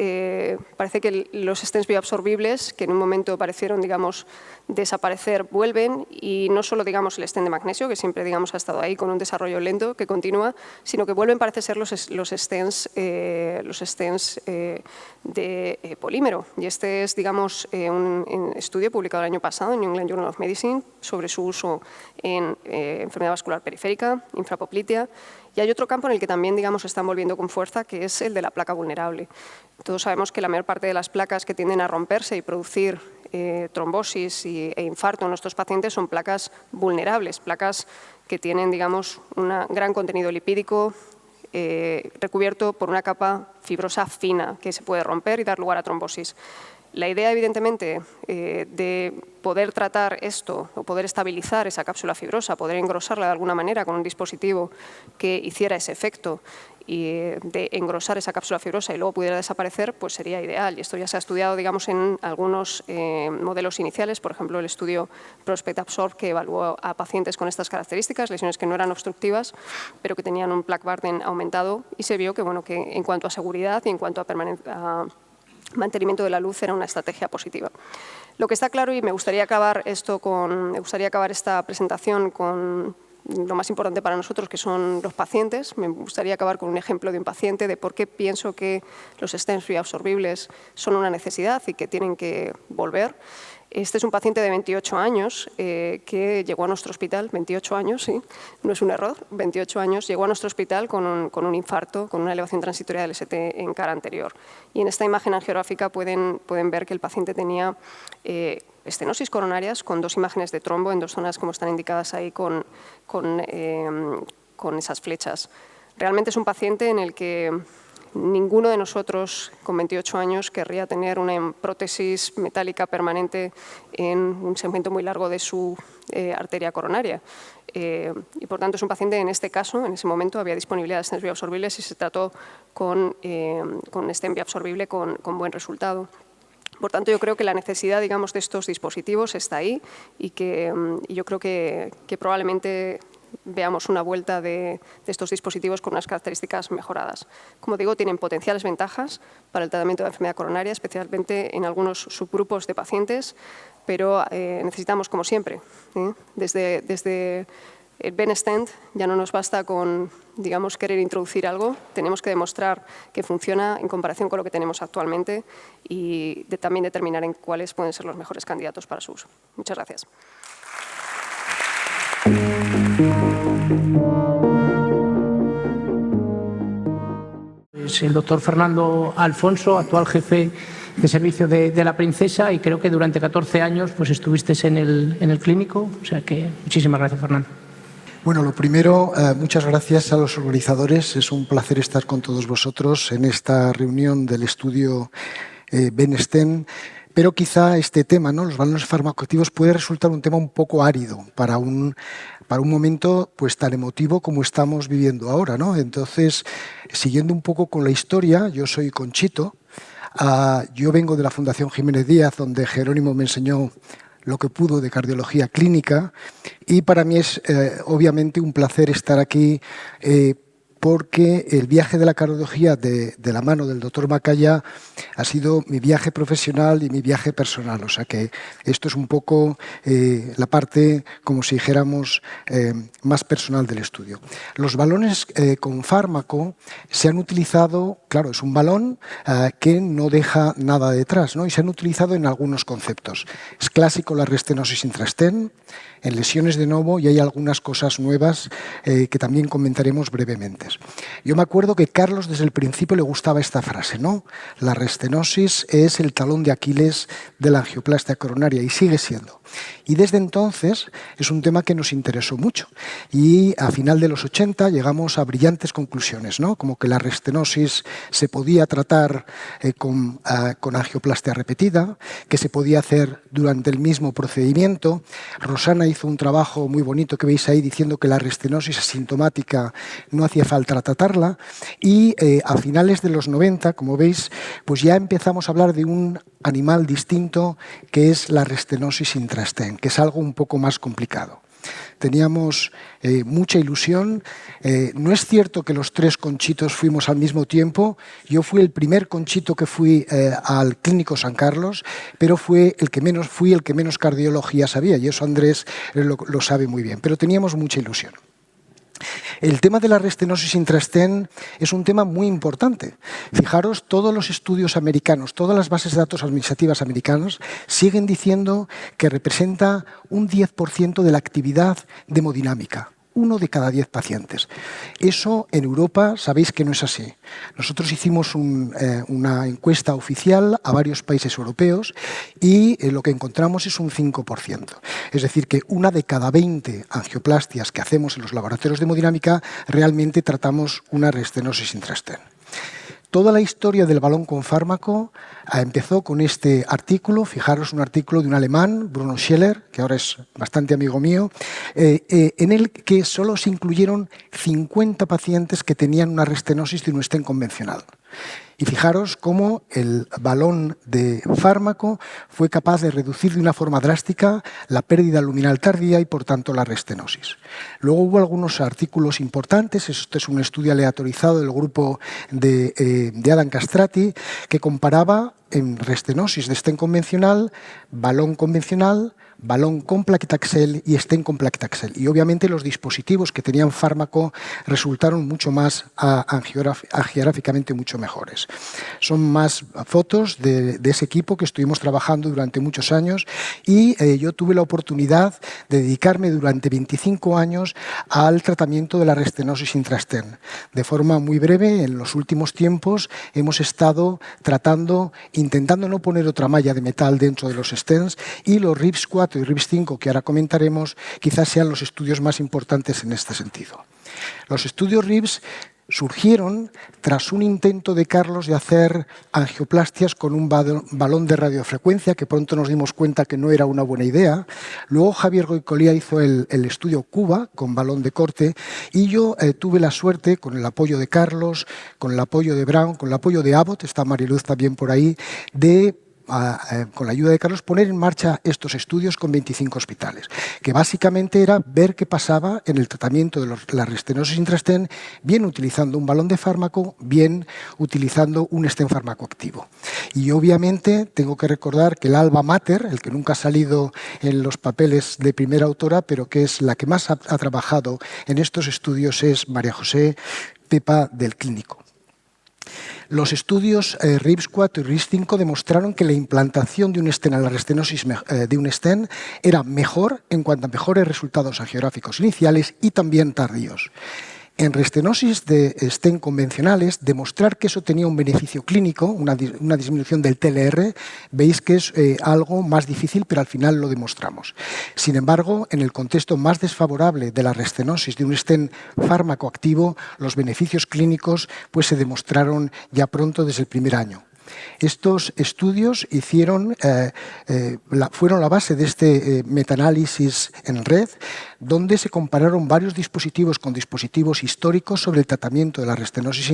parece que los stents bioabsorbibles, que en un momento parecieron, digamos, desaparecer, vuelven, y no solo, digamos, el stent de magnesio, que siempre, digamos, ha estado ahí con un desarrollo lento que continúa, sino que vuelven, parece ser, los stents de polímero. Y este es, digamos, un estudio publicado el año pasado en New England Journal of Medicine sobre su uso en enfermedad vascular periférica, infrapoplitea. Y hay otro campo en el que también, digamos, se están volviendo con fuerza, que es el de la placa vulnerable. Todos sabemos que la mayor parte de las placas que tienden a romperse y producir trombosis e infarto en nuestros pacientes son placas vulnerables, placas que tienen, digamos, un gran contenido lipídico recubierto por una capa fibrosa fina que se puede romper y dar lugar a trombosis. La idea, evidentemente, de poder tratar esto o poder estabilizar esa cápsula fibrosa, poder engrosarla de alguna manera con un dispositivo que hiciera ese efecto y de engrosar esa cápsula fibrosa y luego pudiera desaparecer, pues sería ideal. Y esto ya se ha estudiado, digamos, en algunos modelos iniciales, por ejemplo, el estudio Prospect Absorb, que evaluó a pacientes con estas características, lesiones que no eran obstructivas, pero que tenían un plaque burden aumentado, y se vio que, bueno, que en cuanto a seguridad y en cuanto a mantenimiento de la luz era una estrategia positiva. Lo que está claro, y me gustaría acabar esta presentación con lo más importante para nosotros, que son los pacientes. Me gustaría acabar con un ejemplo de un paciente de por qué pienso que los stents bioabsorbibles son una necesidad y que tienen que volver. Este es un paciente de 28 años que llegó a nuestro hospital, 28 años, sí, no es un error, 28 años, llegó a nuestro hospital con un infarto, con una elevación transitoria del ST en cara anterior. Y en esta imagen angiográfica pueden ver que el paciente tenía estenosis coronarias con 2 imágenes de trombo en 2 zonas como están indicadas ahí con esas flechas. Realmente es un paciente en el que ninguno de nosotros con 28 años querría tener una prótesis metálica permanente en un segmento muy largo de su arteria coronaria. Y por tanto es un paciente, en este caso, en ese momento había disponibilidad de stents bioabsorbibles y se trató con stent bioabsorbible con buen resultado. Por tanto, yo creo que la necesidad, digamos, de estos dispositivos está ahí y yo creo que probablemente veamos una vuelta de estos dispositivos con unas características mejoradas. Como digo, tienen potenciales ventajas para el tratamiento de la enfermedad coronaria, especialmente en algunos subgrupos de pacientes, pero necesitamos, como siempre, desde el BeneStent ya no nos basta con, digamos, querer introducir algo, tenemos que demostrar que funciona en comparación con lo que tenemos actualmente y también determinar en cuáles pueden ser los mejores candidatos para su uso. Muchas gracias. Es el doctor Fernando Alfonso, actual jefe de servicio de la Princesa, y creo que durante 14 años pues estuviste en el clínico, o sea que muchísimas gracias, Fernando. Bueno, lo primero, muchas gracias a los organizadores. Es un placer estar con todos vosotros en esta reunión del estudio BeneStent. Pero quizá este tema, ¿no?, los balones farmacoactivos, puede resultar un tema un poco árido para un momento pues tan emotivo como estamos viviendo ahora, ¿no? Entonces, siguiendo un poco con la historia, yo soy Conchito. Yo vengo de la Fundación Jiménez Díaz, donde Jerónimo me enseñó lo que pudo de cardiología clínica, y para mí es obviamente un placer estar aquí porque el viaje de la cardiología de la mano del doctor Macaya ha sido mi viaje profesional y mi viaje personal. O sea que esto es un poco la parte, como si dijéramos, más personal del estudio. Los balones con fármaco se han utilizado, claro, es un balón que no deja nada detrás, ¿no? Y se han utilizado en algunos conceptos. Es clásico la restenosis intrastent, en lesiones de novo, y hay algunas cosas nuevas que también comentaremos brevemente. Yo me acuerdo que Carlos desde el principio le gustaba esta frase, ¿no? La restenosis es el talón de Aquiles de la angioplastia coronaria, y sigue siendo. Y desde entonces es un tema que nos interesó mucho, y a final de los 80 llegamos a brillantes conclusiones, ¿no? Como que la restenosis se podía tratar con angioplastia repetida, que se podía hacer durante el mismo procedimiento. Rosana hizo un trabajo muy bonito que veis ahí diciendo que la restenosis asintomática no hacía falta tratarla, y a finales de los 90, como veis, pues ya empezamos a hablar de un animal distinto que es la restenosis intrastent, que es algo un poco más complicado. Teníamos mucha ilusión. No es cierto que los 3 Conchitos fuimos al mismo tiempo. Yo fui el primer Conchito que fui al Clínico San Carlos, pero fui el que menos cardiología sabía, y eso Andrés lo sabe muy bien. Pero teníamos mucha ilusión. El tema de la restenosis intrastent es un tema muy importante. Fijaros, todos los estudios americanos, todas las bases de datos administrativas americanas siguen diciendo que representa un 10% de la actividad de hemodinámica. 1 de cada 10 pacientes. Eso en Europa sabéis que no es así. Nosotros hicimos una encuesta oficial a varios países europeos y lo que encontramos es un 5%. Es decir, que 1 de cada 20 angioplastias que hacemos en los laboratorios de hemodinámica realmente tratamos una restenosis intrastent. Toda la historia del balón con fármaco empezó con este artículo. Fijaros, un artículo de un alemán, Bruno Scheller, que ahora es bastante amigo mío, en el que solo se incluyeron 50 pacientes que tenían una restenosis de un stent convencional. Y fijaros cómo el balón de fármaco fue capaz de reducir de una forma drástica la pérdida luminal tardía y, por tanto, la restenosis. Luego hubo algunos artículos importantes. Este es un estudio aleatorizado del grupo de Adam Castrati, que comparaba en restenosis de stent convencional, balón convencional, balón con plaquetaxel y stent con plaquetaxel. Y obviamente los dispositivos que tenían fármaco resultaron mucho más angiográficamente mucho mejores. Son más fotos de ese equipo que estuvimos trabajando durante muchos años y yo tuve la oportunidad de dedicarme durante 25 años al tratamiento de la restenosis intrastent. De forma muy breve, en los últimos tiempos hemos estado intentando no poner otra malla de metal dentro de los stents, y los RIPS 4 y RIPS 5, que ahora comentaremos, quizás sean los estudios más importantes en este sentido. Los estudios RIPS surgieron tras un intento de Carlos de hacer angioplastias con un balón de radiofrecuencia, que pronto nos dimos cuenta que no era una buena idea. Luego Javier Goicolea hizo el estudio Cuba con balón de corte, y yo tuve la suerte, con el apoyo de Carlos, con el apoyo de Brown, con el apoyo de Abbott, está Mariluz también por ahí, de con la ayuda de Carlos, poner en marcha estos estudios con 25 hospitales, que básicamente era ver qué pasaba en el tratamiento de la restenosis intrastent, bien utilizando un balón de fármaco, bien utilizando un stent farmacoactivo. Y obviamente tengo que recordar que el alma mater, el que nunca ha salido en los papeles de primera autora, pero que es la que más ha trabajado en estos estudios, es María José Pepa del Clínico. Los estudios RIPS 4 y RIPS 5 demostraron que la implantación de un stent a la restenosis de un stent era mejor en cuanto a mejores resultados angiográficos iniciales y también tardíos. En restenosis de stent convencionales, demostrar que eso tenía un beneficio clínico, una disminución del TLR, veis que es algo más difícil, pero al final lo demostramos. Sin embargo, en el contexto más desfavorable de la restenosis de un stent fármaco-activo, los beneficios clínicos pues, se demostraron ya pronto desde el primer año. Estos estudios fueron la base de este metaanálisis en red, donde se compararon varios dispositivos con dispositivos históricos sobre el tratamiento de la restenosis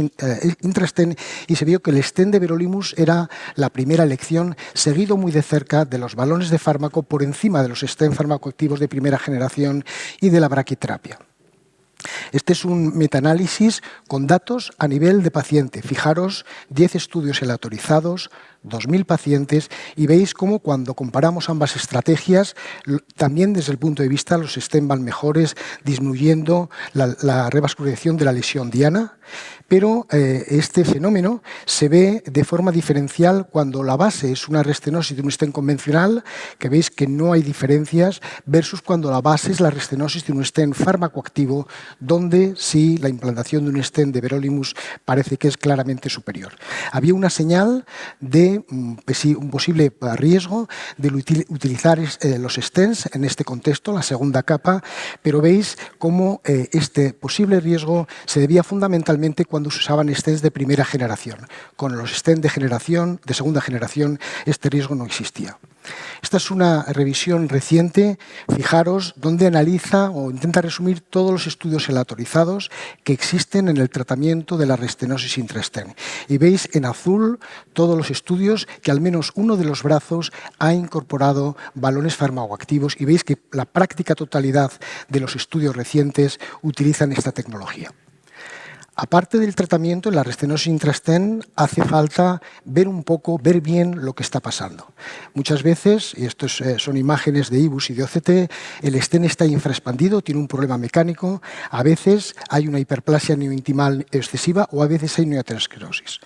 intrastent, y se vio que el stent de Verolimus era la primera elección, seguido muy de cerca de los balones de fármaco por encima de los stent farmacoactivos de primera generación y de la braquiterapia. Este es un metaanálisis con datos a nivel de paciente. Fijaros, 10 estudios aleatorizados, 2.000 pacientes, y veis cómo cuando comparamos ambas estrategias, también desde el punto de vista los stent van mejores, disminuyendo la revascularización de la lesión diana, pero este fenómeno se ve de forma diferencial cuando la base es una restenosis de un stent convencional, que veis que no hay diferencias, versus cuando la base es la restenosis de un stent fármacoactivo, donde sí la implantación de un stent de Verolimus parece que es claramente superior. Había una señal de un posible riesgo de utilizar los stents en este contexto, la segunda capa, pero veis cómo este posible riesgo se debía fundamentalmente cuando se usaban stents de primera generación. Con los stents de segunda generación este riesgo no existía. Esta es una revisión reciente, fijaros, donde analiza o intenta resumir todos los estudios aleatorizados que existen en el tratamiento de la restenosis intrastent. Y veis en azul todos los estudios que al menos uno de los brazos ha incorporado balones farmacoactivos, y veis que la práctica totalidad de los estudios recientes utilizan esta tecnología. Aparte del tratamiento en la restenosis intrastent, hace falta ver bien lo que está pasando. Muchas veces, y estos son imágenes de IBUS y de OCT, el stent está infraexpandido, tiene un problema mecánico, a veces hay una hiperplasia neointimal excesiva o a veces hay neoaterosclerosis.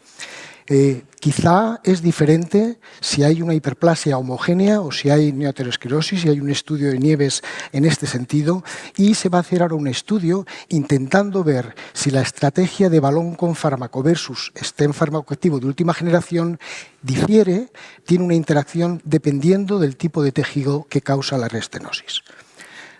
Quizá es diferente si hay una hiperplasia homogénea o si hay neoaterosclerosis, y hay un estudio de Nieves en este sentido, y se va a hacer ahora un estudio intentando ver si la estrategia de balón con fármaco versus stent farmacoactivo de última generación difiere, tiene una interacción dependiendo del tipo de tejido que causa la restenosis.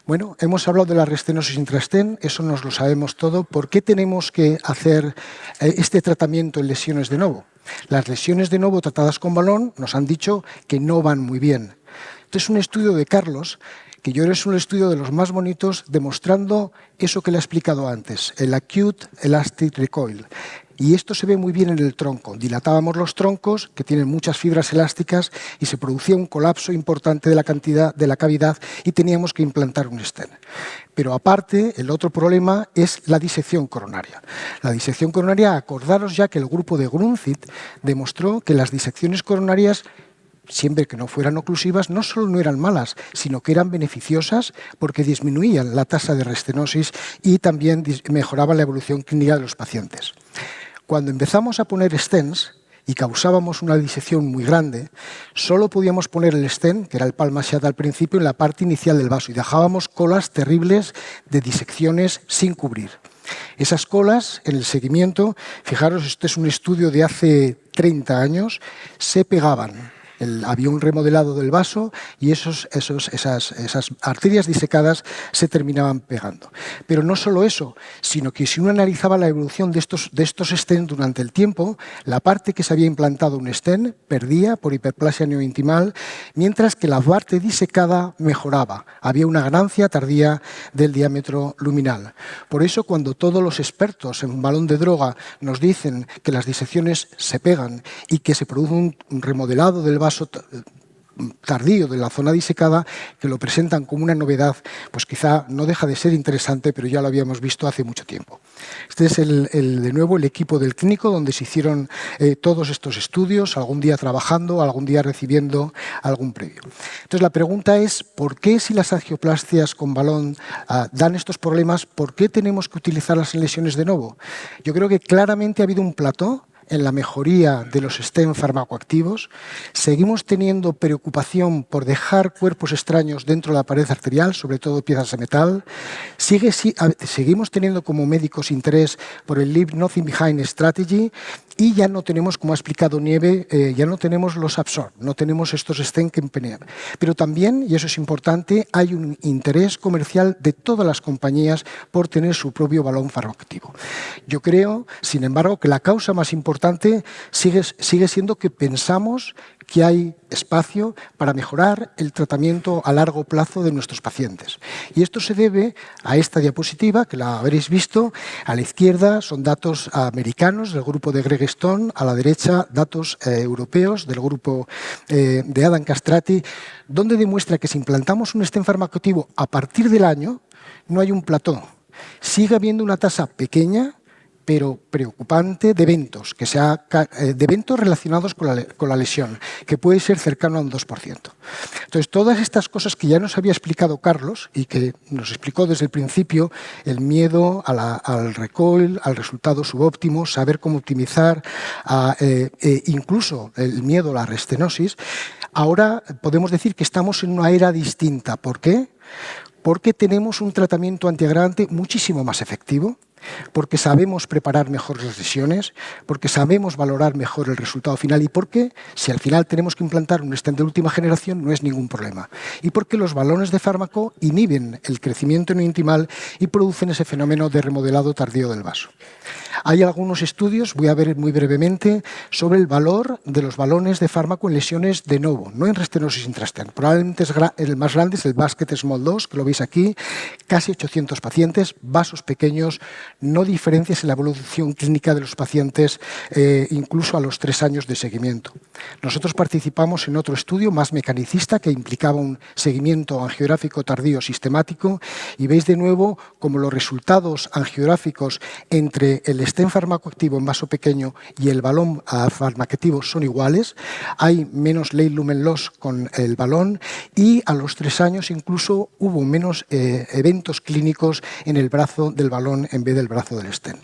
Bueno, hemos hablado de la restenosis intrastent, eso nos lo sabemos todo. ¿Por qué tenemos que hacer este tratamiento en lesiones de novo? Las lesiones de novo tratadas con balón nos han dicho que no van muy bien. Este es un estudio de Carlos, que yo creo que es un estudio de los más bonitos, demostrando eso que le he explicado antes, el Acute Elastic Recoil. Y esto se ve muy bien en el tronco. Dilatábamos los troncos, que tienen muchas fibras elásticas, y se producía un colapso importante de la cavidad y teníamos que implantar un stent. Pero aparte, el otro problema es la disección coronaria. La disección coronaria, acordaros ya que el grupo de Grunzit demostró que las disecciones coronarias siempre que no fueran oclusivas, no solo no eran malas, sino que eran beneficiosas porque disminuían la tasa de restenosis y también mejoraban la evolución clínica de los pacientes. Cuando empezamos a poner stents y causábamos una disección muy grande, solo podíamos poner el stent, que era el Palmas-Schacht al principio, en la parte inicial del vaso y dejábamos colas terribles de disecciones sin cubrir. Esas colas, en el seguimiento, fijaros, este es un estudio de hace 30 años, se pegaban. Había un remodelado del vaso y esas arterias disecadas se terminaban pegando. Pero no solo eso, sino que si uno analizaba la evolución de estos stents durante el tiempo, la parte que se había implantado un stent perdía por hiperplasia neointimal, mientras que la parte disecada mejoraba. Había una ganancia tardía del diámetro luminal. Por eso, cuando todos los expertos en balón de droga nos dicen que las disecciones se pegan y que se produce un remodelado del vaso tardío de la zona disecada, que lo presentan como una novedad, pues quizá no deja de ser interesante, pero ya lo habíamos visto hace mucho tiempo. Este es de nuevo el equipo del clínico donde se hicieron todos estos estudios, algún día trabajando, algún día recibiendo algún premio. Entonces la pregunta es, ¿por qué si las angioplastias con balón dan estos problemas, por qué tenemos que utilizarlas en lesiones de novo? Yo creo que claramente ha habido un plató en la mejoría de los stents farmacoactivos. Seguimos teniendo preocupación por dejar cuerpos extraños dentro de la pared arterial, sobre todo piezas de metal. Seguimos teniendo como médicos interés por el Leave Nothing Behind Strategy y ya no tenemos, como ha explicado Nieve, ya no tenemos los Absorb, no tenemos estos stents que empeñan. Pero también, y eso es importante, hay un interés comercial de todas las compañías por tener su propio balón farmacoactivo. Yo creo, sin embargo, que la causa más importante sigue siendo que pensamos que hay espacio para mejorar el tratamiento a largo plazo de nuestros pacientes. Y esto se debe a esta diapositiva, que la habréis visto. A la izquierda son datos americanos del grupo de Greg Stone, a la derecha datos europeos del grupo de Adam Castrati, donde demuestra que si implantamos un stent farmacoactivo a partir del año, no hay un plató. Sigue habiendo una tasa pequeña, pero preocupante, de eventos relacionados con la lesión, que puede ser cercano a un 2%. Entonces, todas estas cosas que ya nos había explicado Carlos y que nos explicó desde el principio, el miedo al recoil, al resultado subóptimo, saber cómo optimizar, incluso el miedo a la restenosis, ahora podemos decir que estamos en una era distinta. ¿Por qué? Porque tenemos un tratamiento antiagregante muchísimo más efectivo, porque sabemos preparar mejor las lesiones, porque sabemos valorar mejor el resultado final y porque, si al final tenemos que implantar un stent de última generación, no es ningún problema. Y porque los balones de fármaco inhiben el crecimiento neointimal y producen ese fenómeno de remodelado tardío del vaso. Hay algunos estudios, voy a ver muy brevemente, sobre el valor de los balones de fármaco en lesiones de novo, no en restenosis intrastent. Probablemente el más grande es el Basket Small 2, que lo veis aquí, casi 800 pacientes, vasos pequeños, no diferencias en la evolución clínica de los pacientes, incluso a los 3 años de seguimiento. Nosotros participamos en otro estudio más mecanicista que implicaba un seguimiento angiográfico tardío sistemático y veis de nuevo como los resultados angiográficos entre el stent farmacoactivo en vaso pequeño y el balón farmacoactivo son iguales. Hay menos late lumen loss con el balón y a los 3 años incluso hubo menos eventos clínicos en el brazo del balón en vez del brazo del stent.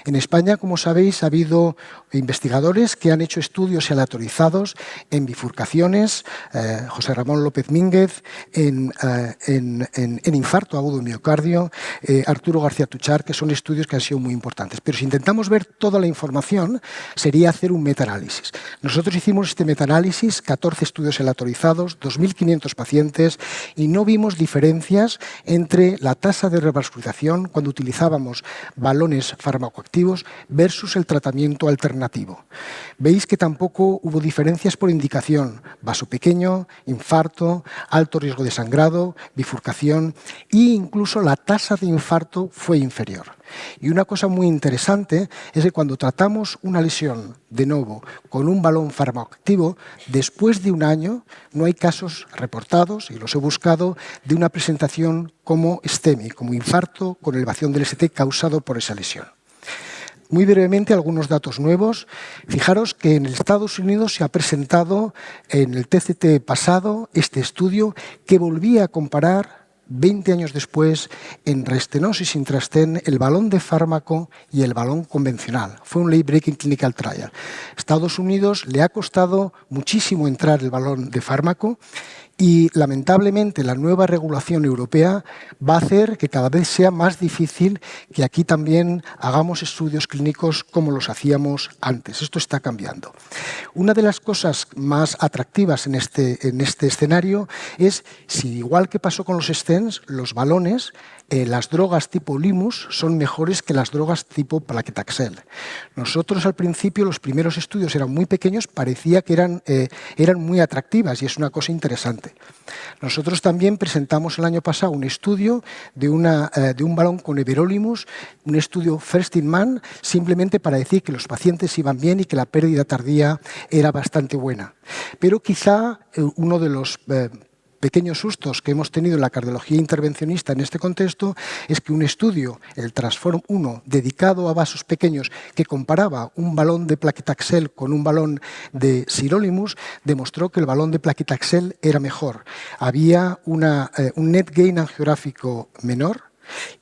En España, como sabéis, ha habido investigadores que han hecho estudios aleatorizados en bifurcaciones, José Ramón López Mínguez, en infarto agudo de miocardio, Arturo García Tuchar, que son estudios que han sido muy importantes. Pero si intentamos ver toda la información, sería hacer un metaanálisis. Nosotros hicimos este metaanálisis, 14 estudios aleatorizados, 2.500 pacientes, y no vimos diferencias entre la tasa de revascularización cuando utilizábamos balones farmacoactivos versus el tratamiento alternativo. Veis que tampoco hubo diferencias por indicación, vaso pequeño, infarto, alto riesgo de sangrado, bifurcación e incluso la tasa de infarto fue inferior. Y una cosa muy interesante es que cuando tratamos una lesión de novo con un balón farmacoactivo, después de un año no hay casos reportados, y los he buscado, de una presentación como STEMI, como infarto con elevación del ST causado por esa lesión. Muy brevemente, algunos datos nuevos. Fijaros que en Estados Unidos se ha presentado en el TCT pasado este estudio que volvía a comparar 20 años después, en restenosis intrastén, el balón de fármaco y el balón convencional. Fue un late-breaking clinical trial. Estados Unidos le ha costado muchísimo entrar el balón de fármaco y, lamentablemente, la nueva regulación europea va a hacer que cada vez sea más difícil que aquí también hagamos estudios clínicos como los hacíamos antes. Esto está cambiando. Una de las cosas más atractivas en este escenario es si, igual que pasó con los stents, los balones, las drogas tipo Limus son mejores que las drogas tipo Plaquetaxel. Nosotros al principio, los primeros estudios eran muy pequeños, parecía que eran muy atractivas y es una cosa interesante. Nosotros también presentamos el año pasado un estudio de un balón con Everolimus, un estudio first in man, simplemente para decir que los pacientes iban bien y que la pérdida tardía era bastante buena. Pero quizá uno de los pequeños sustos que hemos tenido en la cardiología intervencionista en este contexto es que un estudio, el Transform 1, dedicado a vasos pequeños, que comparaba un balón de Plaquetaxel con un balón de Sirolimus, demostró que el balón de Plaquetaxel era mejor. Había un net gain angiográfico menor,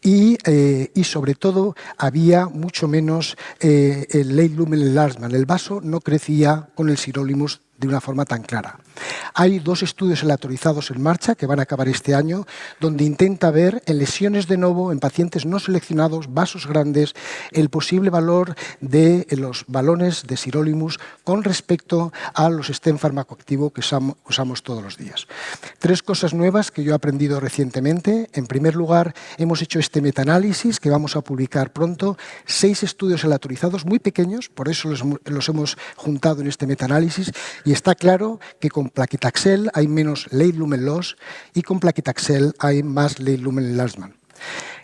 y sobre todo había mucho menos el late lumen enlargement. El vaso no crecía con el Sirolimus de una forma tan clara. Hay 2 estudios aleatorizados en marcha que van a acabar este año, donde intenta ver en lesiones de novo, en pacientes no seleccionados, vasos grandes, el posible valor de los balones de Sirolimus con respecto a los stent farmacoactivo que usamos todos los días. 3 cosas nuevas que yo he aprendido recientemente. En primer lugar, hemos hecho este metaanálisis que vamos a publicar pronto, 6 estudios aleatorizados muy pequeños, por eso los hemos juntado en este metaanálisis, y está claro que con Plaquetaxel hay menos late lumen loss y con Plaquetaxel hay más late lumen enlargement.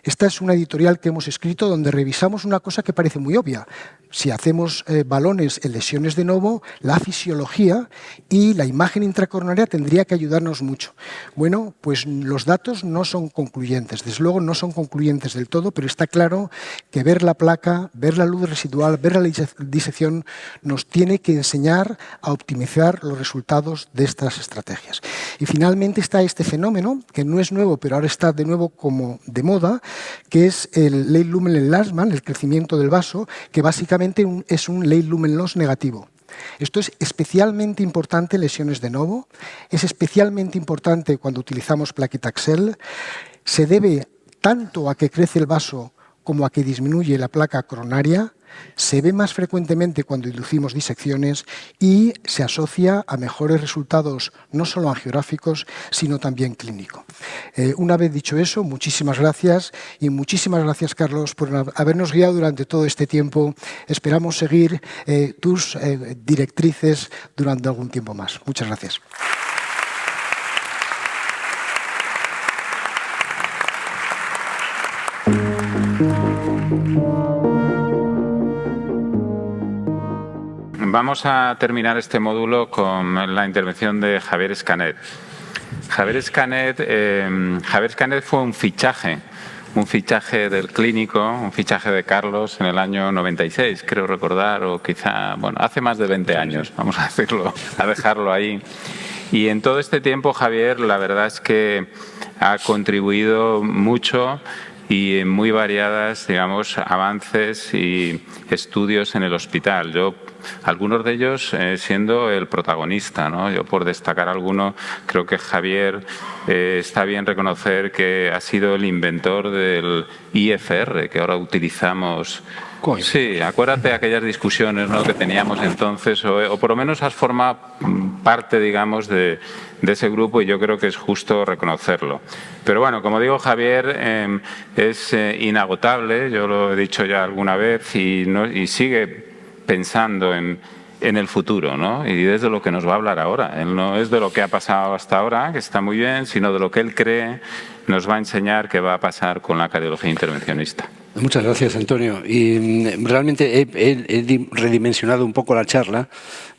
Esta es una editorial que hemos escrito donde revisamos una cosa que parece muy obvia. Si hacemos balones en lesiones de novo, la fisiología y la imagen intracoronaria tendría que ayudarnos mucho. Bueno, pues los datos no son concluyentes. Desde luego no son concluyentes del todo, pero está claro que ver la placa, ver la luz residual, ver la disección nos tiene que enseñar a optimizar los resultados de estas estrategias. Y finalmente está este fenómeno, que no es nuevo, pero ahora está de nuevo como de moda, que es el late lumen enlargement, el crecimiento del vaso, que básicamente es un late lumen loss negativo. Esto es especialmente importante en lesiones de novo, es especialmente importante cuando utilizamos Plaquetaxel. Se debe tanto a que crece el vaso como a que disminuye la placa coronaria. Se ve más frecuentemente cuando inducimos disecciones y se asocia a mejores resultados no solo angiográficos, sino también clínicos. Una vez dicho eso, muchísimas gracias y muchísimas gracias, Carlos, por habernos guiado durante todo este tiempo. Esperamos seguir tus directrices durante algún tiempo más. Muchas gracias. Vamos a terminar este módulo con la intervención de Javier Escanet. Javier Escanet fue un fichaje del clínico, un fichaje de Carlos en el año 96, creo recordar, o quizá, bueno, hace más de 20 años, vamos a decirlo, a dejarlo ahí. Y en todo este tiempo, Javier, la verdad es que ha contribuido mucho y en muy variadas, digamos, avances y estudios en el hospital. Algunos de ellos siendo el protagonista, ¿no? Yo, por destacar alguno, creo que Javier está bien reconocer que ha sido el inventor del IFR, que ahora utilizamos. Sí, acuérdate de aquellas discusiones, ¿no?, que teníamos entonces, o por lo menos has formado parte, digamos, de ese grupo, y yo creo que es justo reconocerlo. Pero bueno, como digo, Javier es inagotable, yo lo he dicho ya alguna vez, y sigue pensando en el futuro, ¿no? Y es de lo que nos va a hablar ahora. Él no es de lo que ha pasado hasta ahora, que está muy bien, sino de lo que él cree nos va a enseñar qué va a pasar con la cardiología intervencionista. Muchas gracias, Antonio. Y realmente he redimensionado un poco la charla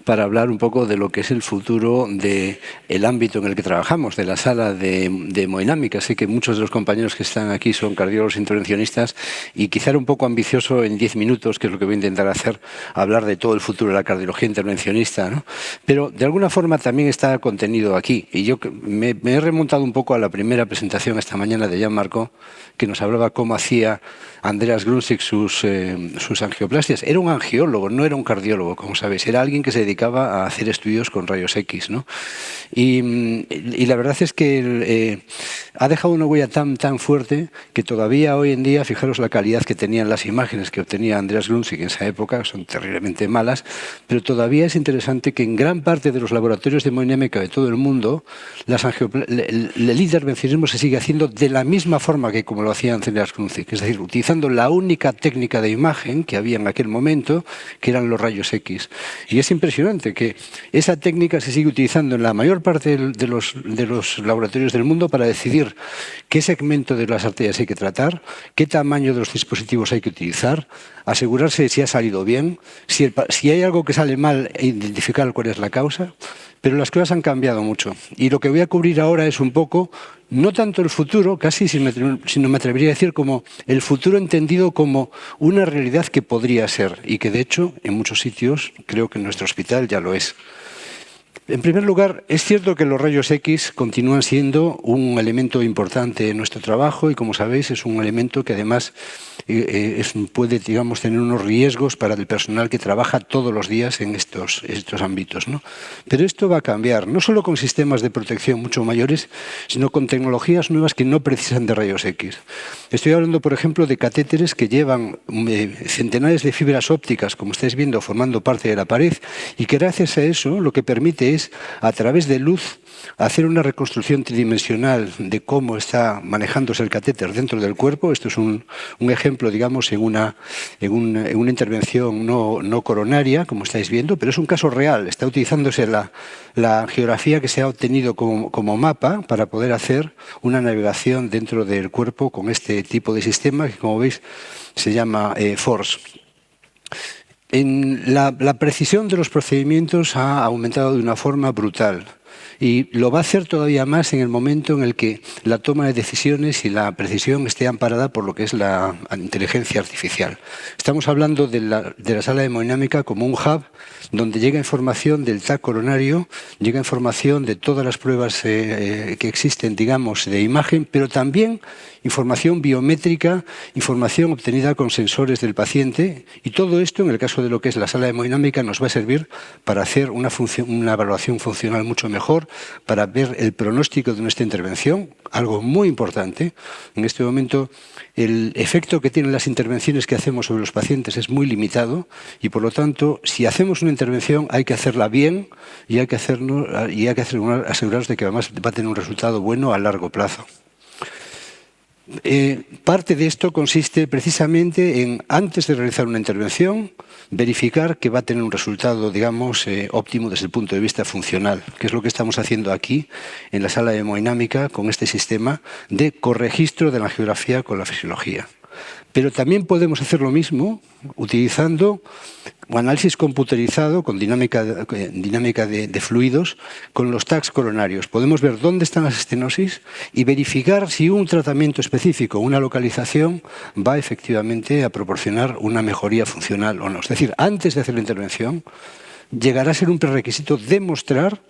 para hablar un poco de lo que es el futuro del ámbito en el que trabajamos, de la sala de hemodinámica. Sé que muchos de los compañeros que están aquí son cardiólogos intervencionistas y quizá era un poco ambicioso en 10 minutos, que es lo que voy a intentar hacer, hablar de todo el futuro de la cardiología intervencionista, ¿no? Pero de alguna forma también está contenido aquí. Y yo me he remontado un poco a la primera presentación esta mañana de Jan Marco, que nos hablaba cómo hacía Andreas Grünsig sus angioplastias. Era un angiólogo, no era un cardiólogo, como sabéis. Era alguien que se dedicaba a hacer estudios con rayos X, ¿no? Y la verdad es que ha dejado una huella tan fuerte que todavía hoy en día, fijaros la calidad que tenían las imágenes que obtenía Andreas Grünsig en esa época, son terriblemente malas, pero todavía es interesante que en gran parte de los laboratorios de hemodinámica de todo el mundo el intervencionismo se sigue haciendo de la misma forma que como lo hacía Andreas Grünsig, es decir, utilizando la única técnica de imagen que había en aquel momento, que eran los rayos X. Y es impresionante que esa técnica se sigue utilizando en la mayor parte de los laboratorios del mundo para decidir qué segmento de las arterias hay que tratar, qué tamaño de los dispositivos hay que utilizar, asegurarse de si ha salido bien, si hay algo que sale mal, identificar cuál es la causa. Pero las cosas han cambiado mucho. Y lo que voy a cubrir ahora es un poco, no tanto el futuro, casi, sino me atrevería a decir como el futuro entendido como una realidad que podría ser y que, de hecho, en muchos sitios, creo que en nuestro hospital ya lo es. En primer lugar, es cierto que los rayos X continúan siendo un elemento importante en nuestro trabajo y, como sabéis, es un elemento que además puede, digamos, tener unos riesgos para el personal que trabaja todos los días en estos ámbitos, ¿no? Pero esto va a cambiar, no solo con sistemas de protección mucho mayores, sino con tecnologías nuevas que no precisan de rayos X. Estoy hablando, por ejemplo, de catéteres que llevan centenares de fibras ópticas, como estáis viendo, formando parte de la pared, y que gracias a eso lo que permite es, a través de luz, hacer una reconstrucción tridimensional de cómo está manejándose el catéter dentro del cuerpo. Esto es un ejemplo, digamos, en una intervención no coronaria, como estáis viendo, pero es un caso real. Está utilizándose la angiografía que se ha obtenido como mapa para poder hacer una navegación dentro del cuerpo con este tipo de sistema que, como veis, se llama FORCE. La precisión de los procedimientos ha aumentado de una forma brutal y lo va a hacer todavía más en el momento en el que la toma de decisiones y la precisión esté amparada por lo que es la inteligencia artificial. Estamos hablando de la sala de hemodinámica como un hub donde llega información del TAC coronario, llega información de todas las pruebas que existen, digamos, de imagen, pero también información biométrica, información obtenida con sensores del paciente, y todo esto, en el caso de lo que es la sala de hemodinámica, nos va a servir para hacer una evaluación funcional mucho mejor, para ver el pronóstico de nuestra intervención, algo muy importante. En este momento, el efecto que tienen las intervenciones que hacemos sobre los pacientes es muy limitado y, por lo tanto, si hacemos una intervención hay que hacerla bien y hay que asegurarnos de que además va a tener un resultado bueno a largo plazo. Parte de esto consiste precisamente en, antes de realizar una intervención, verificar que va a tener un resultado, digamos, óptimo desde el punto de vista funcional, que es lo que estamos haciendo aquí en la sala de hemodinámica con este sistema de corregistro de la angiografía con la fisiología. Pero también podemos hacer lo mismo utilizando un análisis computerizado con dinámica de fluidos con los tags coronarios. Podemos ver dónde están las estenosis y verificar si un tratamiento específico, una localización, va efectivamente a proporcionar una mejoría funcional o no. Es decir, antes de hacer la intervención, llegará a ser un prerequisito demostrar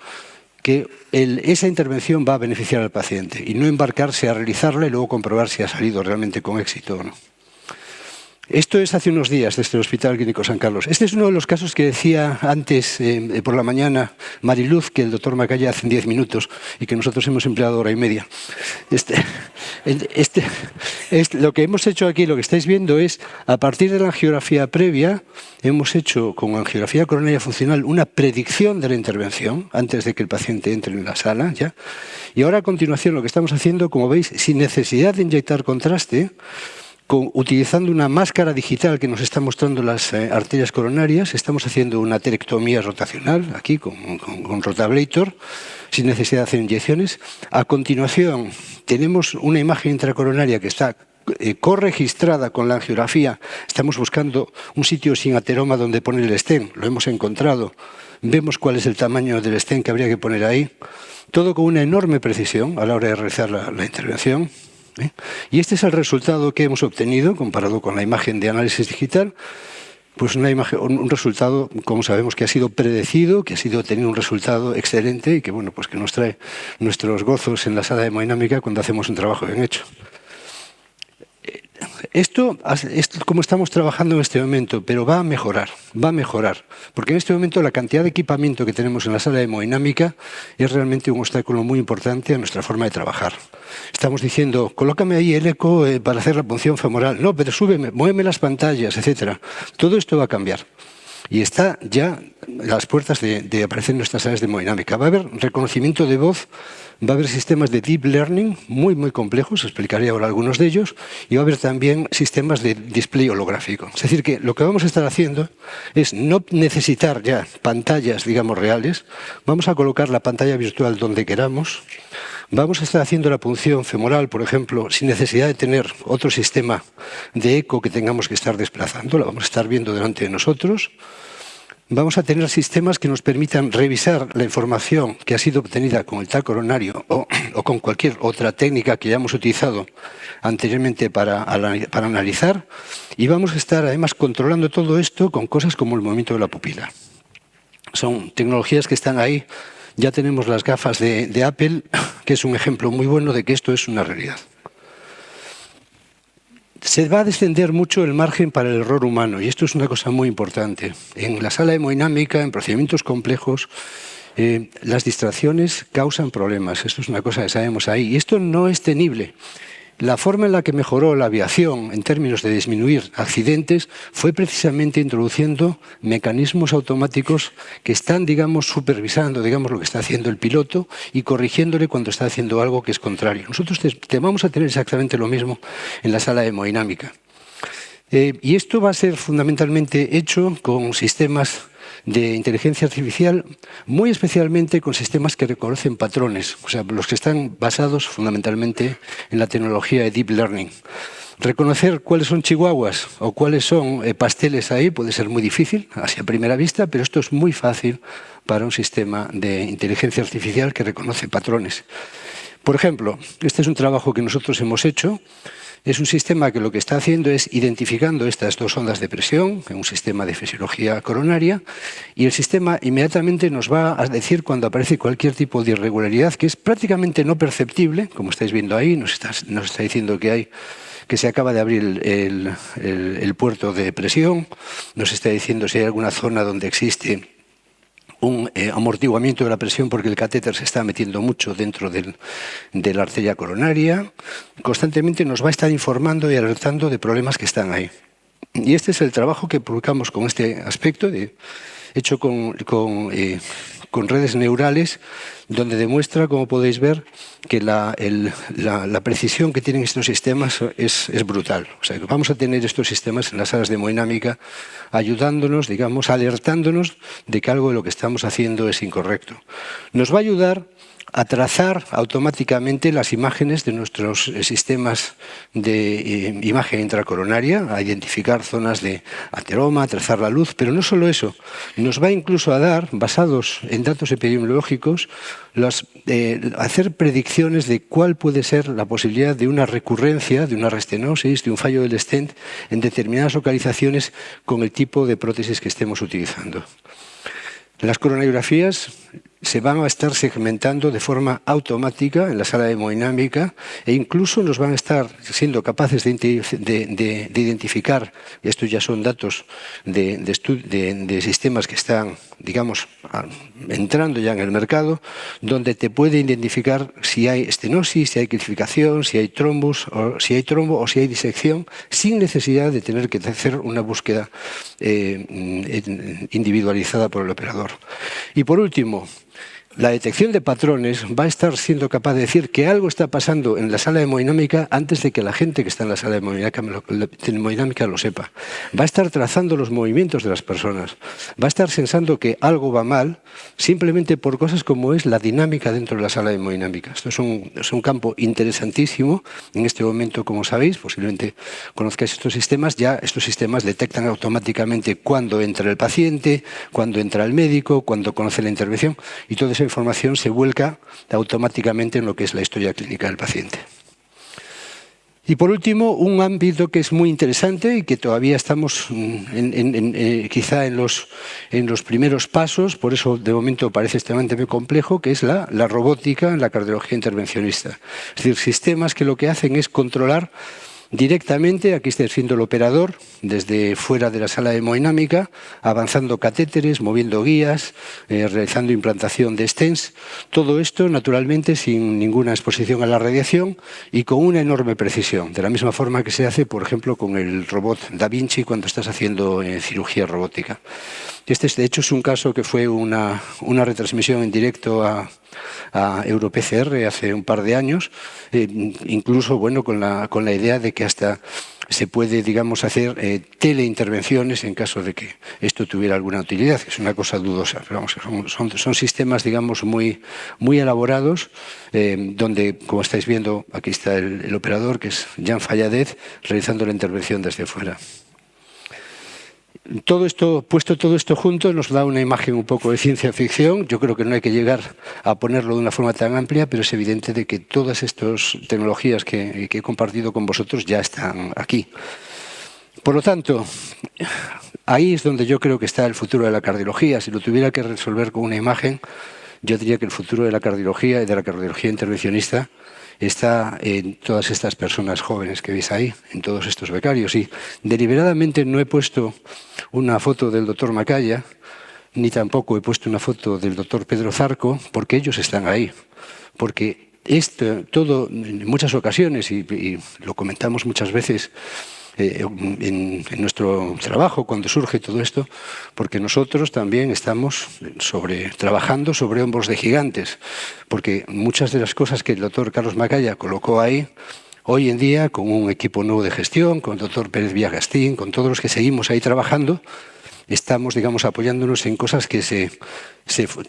que esa intervención va a beneficiar al paciente y no embarcarse a realizarla y luego comprobar si ha salido realmente con éxito o no. Esto es hace unos días desde el Hospital Clínico San Carlos. Este es uno de los casos que decía antes por la mañana Mariluz, que el doctor Macaya hace 10 minutos y que nosotros hemos empleado hora y media. Lo que hemos hecho aquí, lo que estáis viendo es, a partir de la angiografía previa, hemos hecho con angiografía coronaria funcional una predicción de la intervención antes de que el paciente entre en la sala, ¿ya? Y ahora a continuación lo que estamos haciendo, como veis, sin necesidad de inyectar contraste, utilizando una máscara digital que nos está mostrando las arterias coronarias, estamos haciendo una aterectomía rotacional, aquí con Rotablator, sin necesidad de hacer inyecciones. A continuación, tenemos una imagen intracoronaria que está corregistrada con la angiografía. Estamos buscando un sitio sin ateroma donde poner el stent, lo hemos encontrado. vemos cuál es el tamaño del stent que habría que poner ahí, todo con una enorme precisión a la hora de realizar la intervención. Y este es el resultado que hemos obtenido comparado con la imagen de análisis digital. Pues un resultado, como sabemos, que ha sido predecido, que ha sido tenido un resultado excelente y que, bueno, pues que nos trae nuestros gozos en la sala de hemodinámica cuando hacemos un trabajo bien hecho. Esto es como estamos trabajando en este momento, pero va a mejorar, porque en este momento la cantidad de equipamiento que tenemos en la sala de hemodinámica es realmente un obstáculo muy importante a nuestra forma de trabajar. Estamos diciendo, colócame ahí el eco para hacer la punción femoral, no, pero súbeme, muéveme las pantallas, etcétera. Todo esto va a cambiar. Y está ya a las puertas de aparecer en nuestras salas de hemodinámica. Va a haber reconocimiento de voz, va a haber sistemas de deep learning muy, muy complejos, explicaré ahora algunos de ellos, y va a haber también sistemas de display holográfico. Es decir, que lo que vamos a estar haciendo es no necesitar ya pantallas, digamos, reales, vamos a colocar la pantalla virtual donde queramos, vamos a estar haciendo la punción femoral, por ejemplo, sin necesidad de tener otro sistema de eco que tengamos que estar desplazando, la vamos a estar viendo delante de nosotros. Vamos a tener sistemas que nos permitan revisar la información que ha sido obtenida con el TAC coronario o con cualquier otra técnica que hayamos utilizado anteriormente para analizar, y vamos a estar además controlando todo esto con cosas como el movimiento de la pupila. Son tecnologías que están ahí. Ya tenemos las gafas de Apple, que es un ejemplo muy bueno de que esto es una realidad. Se va a descender mucho el margen para el error humano, y esto es una cosa muy importante. En la sala hemodinámica, en procedimientos complejos, las distracciones causan problemas. Esto es una cosa que sabemos ahí, y esto no es tenible. La forma en la que mejoró la aviación en términos de disminuir accidentes fue precisamente introduciendo mecanismos automáticos que están, digamos, supervisando, digamos, lo que está haciendo el piloto y corrigiéndole cuando está haciendo algo que es contrario. Nosotros vamos a tener exactamente lo mismo en la sala de hemodinámica. Y esto va a ser fundamentalmente hecho con sistemas de inteligencia artificial, muy especialmente con sistemas que reconocen patrones, o sea, los que están basados fundamentalmente en la tecnología de Deep Learning. Reconocer cuáles son chihuahuas o cuáles son pasteles ahí puede ser muy difícil, así a primera vista, pero esto es muy fácil para un sistema de inteligencia artificial que reconoce patrones. Por ejemplo, este es un trabajo que nosotros hemos hecho. Es un sistema que lo que está haciendo es identificando estas dos ondas de presión en un sistema de fisiología coronaria, y el sistema inmediatamente nos va a decir cuando aparece cualquier tipo de irregularidad que es prácticamente no perceptible, como estáis viendo ahí, nos está diciendo que se acaba de abrir el puerto de presión, nos está diciendo si hay alguna zona donde existe un amortiguamiento de la presión porque el catéter se está metiendo mucho dentro de la arteria coronaria. Constantemente nos va a estar informando y alertando de problemas que están ahí. Y este es el trabajo que publicamos con este aspecto, hecho con redes neurales, donde demuestra, como podéis ver, que la precisión que tienen estos sistemas es brutal. O sea, que vamos a tener estos sistemas en las salas de hemodinámica ayudándonos, digamos, alertándonos de que algo de lo que estamos haciendo es incorrecto. Nos va a ayudar a trazar automáticamente las imágenes de nuestros sistemas de imagen intracoronaria, a identificar zonas de ateroma, a trazar la luz, pero no solo eso, nos va incluso a dar, basados en datos epidemiológicos, hacer predicciones de cuál puede ser la posibilidad de una recurrencia, de una restenosis, de un fallo del stent en determinadas localizaciones con el tipo de prótesis que estemos utilizando. Las coronariografías se van a estar segmentando de forma automática en la sala de hemodinámica, e incluso nos van a estar siendo capaces de identificar, y estos ya son datos de sistemas que están, digamos, entrando ya en el mercado, donde te puede identificar si hay estenosis, si hay calcificación, si hay trombo o si hay disección, sin necesidad de tener que hacer una búsqueda individualizada por el operador. Y por último, la detección de patrones va a estar siendo capaz de decir que algo está pasando en la sala de hemodinámica antes de que la gente que está en la sala de hemodinámica lo sepa. Va a estar trazando los movimientos de las personas. Va a estar sensando que algo va mal simplemente por cosas como es la dinámica dentro de la sala de hemodinámica. Esto es un campo interesantísimo. En este momento, como sabéis, posiblemente conozcáis estos sistemas. Ya estos sistemas detectan automáticamente cuándo entra el paciente, cuándo entra el médico, cuándo conoce la intervención, y todo esa información se vuelca automáticamente en lo que es la historia clínica del paciente. Y por último, un ámbito que es muy interesante y que todavía estamos quizá en los primeros pasos, por eso de momento parece extremadamente complejo, que es la robótica en la cardiología intervencionista. Es decir, sistemas que lo que hacen es controlar directamente, aquí está siendo el operador, desde fuera de la sala de hemodinámica, avanzando catéteres, moviendo guías, realizando implantación de stents. Todo esto, naturalmente, sin ninguna exposición a la radiación y con una enorme precisión. De la misma forma que se hace, por ejemplo, con el robot Da Vinci cuando estás haciendo cirugía robótica. Este, de hecho, es un caso que fue una retransmisión en directo a EuroPCR hace un par de años, incluso bueno, con la idea de que hasta se puede, digamos, hacer teleintervenciones en caso de que esto tuviera alguna utilidad, que es una cosa dudosa. Pero vamos, son sistemas, digamos, muy elaborados, donde, como estáis viendo, aquí está el operador, que es Jean Falladet, realizando la intervención desde fuera. Puesto todo esto junto, nos da una imagen un poco de ciencia ficción. Yo creo que no hay que llegar a ponerlo de una forma tan amplia, pero es evidente de que todas estas tecnologías que he compartido con vosotros ya están aquí. Por lo tanto, ahí es donde yo creo que está el futuro de la cardiología. Si lo tuviera que resolver con una imagen, yo diría que el futuro de la cardiología y de la cardiología intervencionista está en todas estas personas jóvenes que veis ahí, en todos estos becarios. Y deliberadamente no he puesto una foto del doctor Macaya, ni tampoco he puesto una foto del doctor Pedro Zarco, porque ellos están ahí. Porque esto, todo, en muchas ocasiones, y lo comentamos muchas veces en nuestro trabajo cuando surge todo esto, porque nosotros también estamos trabajando sobre hombros de gigantes, porque muchas de las cosas que el doctor Carlos Macaya colocó ahí, hoy en día, con un equipo nuevo de gestión, con el doctor Pérez Villagastín, con todos los que seguimos ahí trabajando, estamos, digamos, apoyándonos en cosas que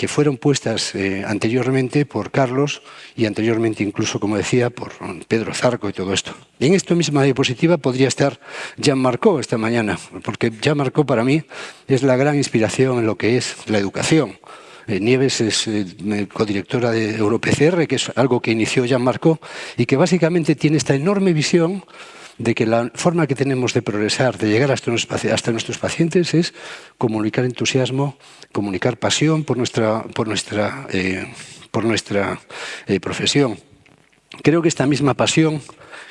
fueron puestas anteriormente por Carlos y anteriormente incluso, como decía, por Pedro Zarco y todo esto. Y en esta misma diapositiva podría estar Jean Marcó esta mañana, porque Jean Marcó para mí es la gran inspiración en lo que es la educación. Nieves es codirectora de EuroPCR, que es algo que inició Jean Marcó y que básicamente tiene esta enorme visión de que la forma que tenemos de progresar, de llegar hasta nuestros pacientes es comunicar entusiasmo, comunicar pasión por nuestra profesión. Creo que esta misma pasión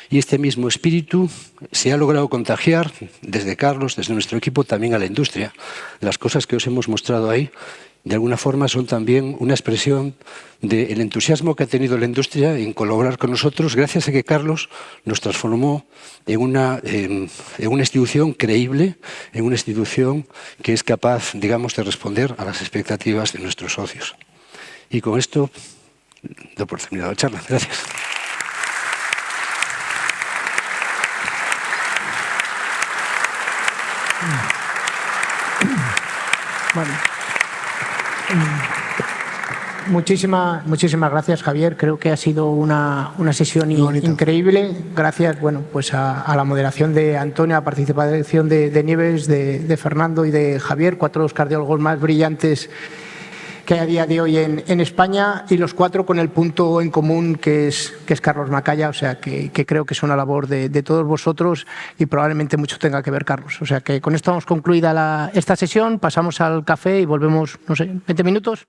y este mismo espíritu se ha logrado contagiar desde Carlos, desde nuestro equipo, también a la industria. Las cosas que os hemos mostrado ahí, de alguna forma, son también una expresión del entusiasmo que ha tenido la industria en colaborar con nosotros, gracias a que Carlos nos transformó en una institución creíble, en una institución que es capaz, digamos, de responder a las expectativas de nuestros socios. Y con esto doy por terminada la charla. Gracias. Bueno. Muchísimas gracias, Javier. Creo que ha sido una sesión increíble. Gracias, bueno, pues a la moderación de Antonio, a la participación de Nieves, de Fernando y de Javier, 4 de los cardiólogos más brillantes que hay a día de hoy en España, y los 4 con el punto en común que es Carlos Macaya. O sea, que creo que es una labor de todos vosotros y probablemente mucho tenga que ver Carlos. O sea, que con esto hemos concluida esta sesión. Pasamos al café y volvemos, no sé, 20 minutos.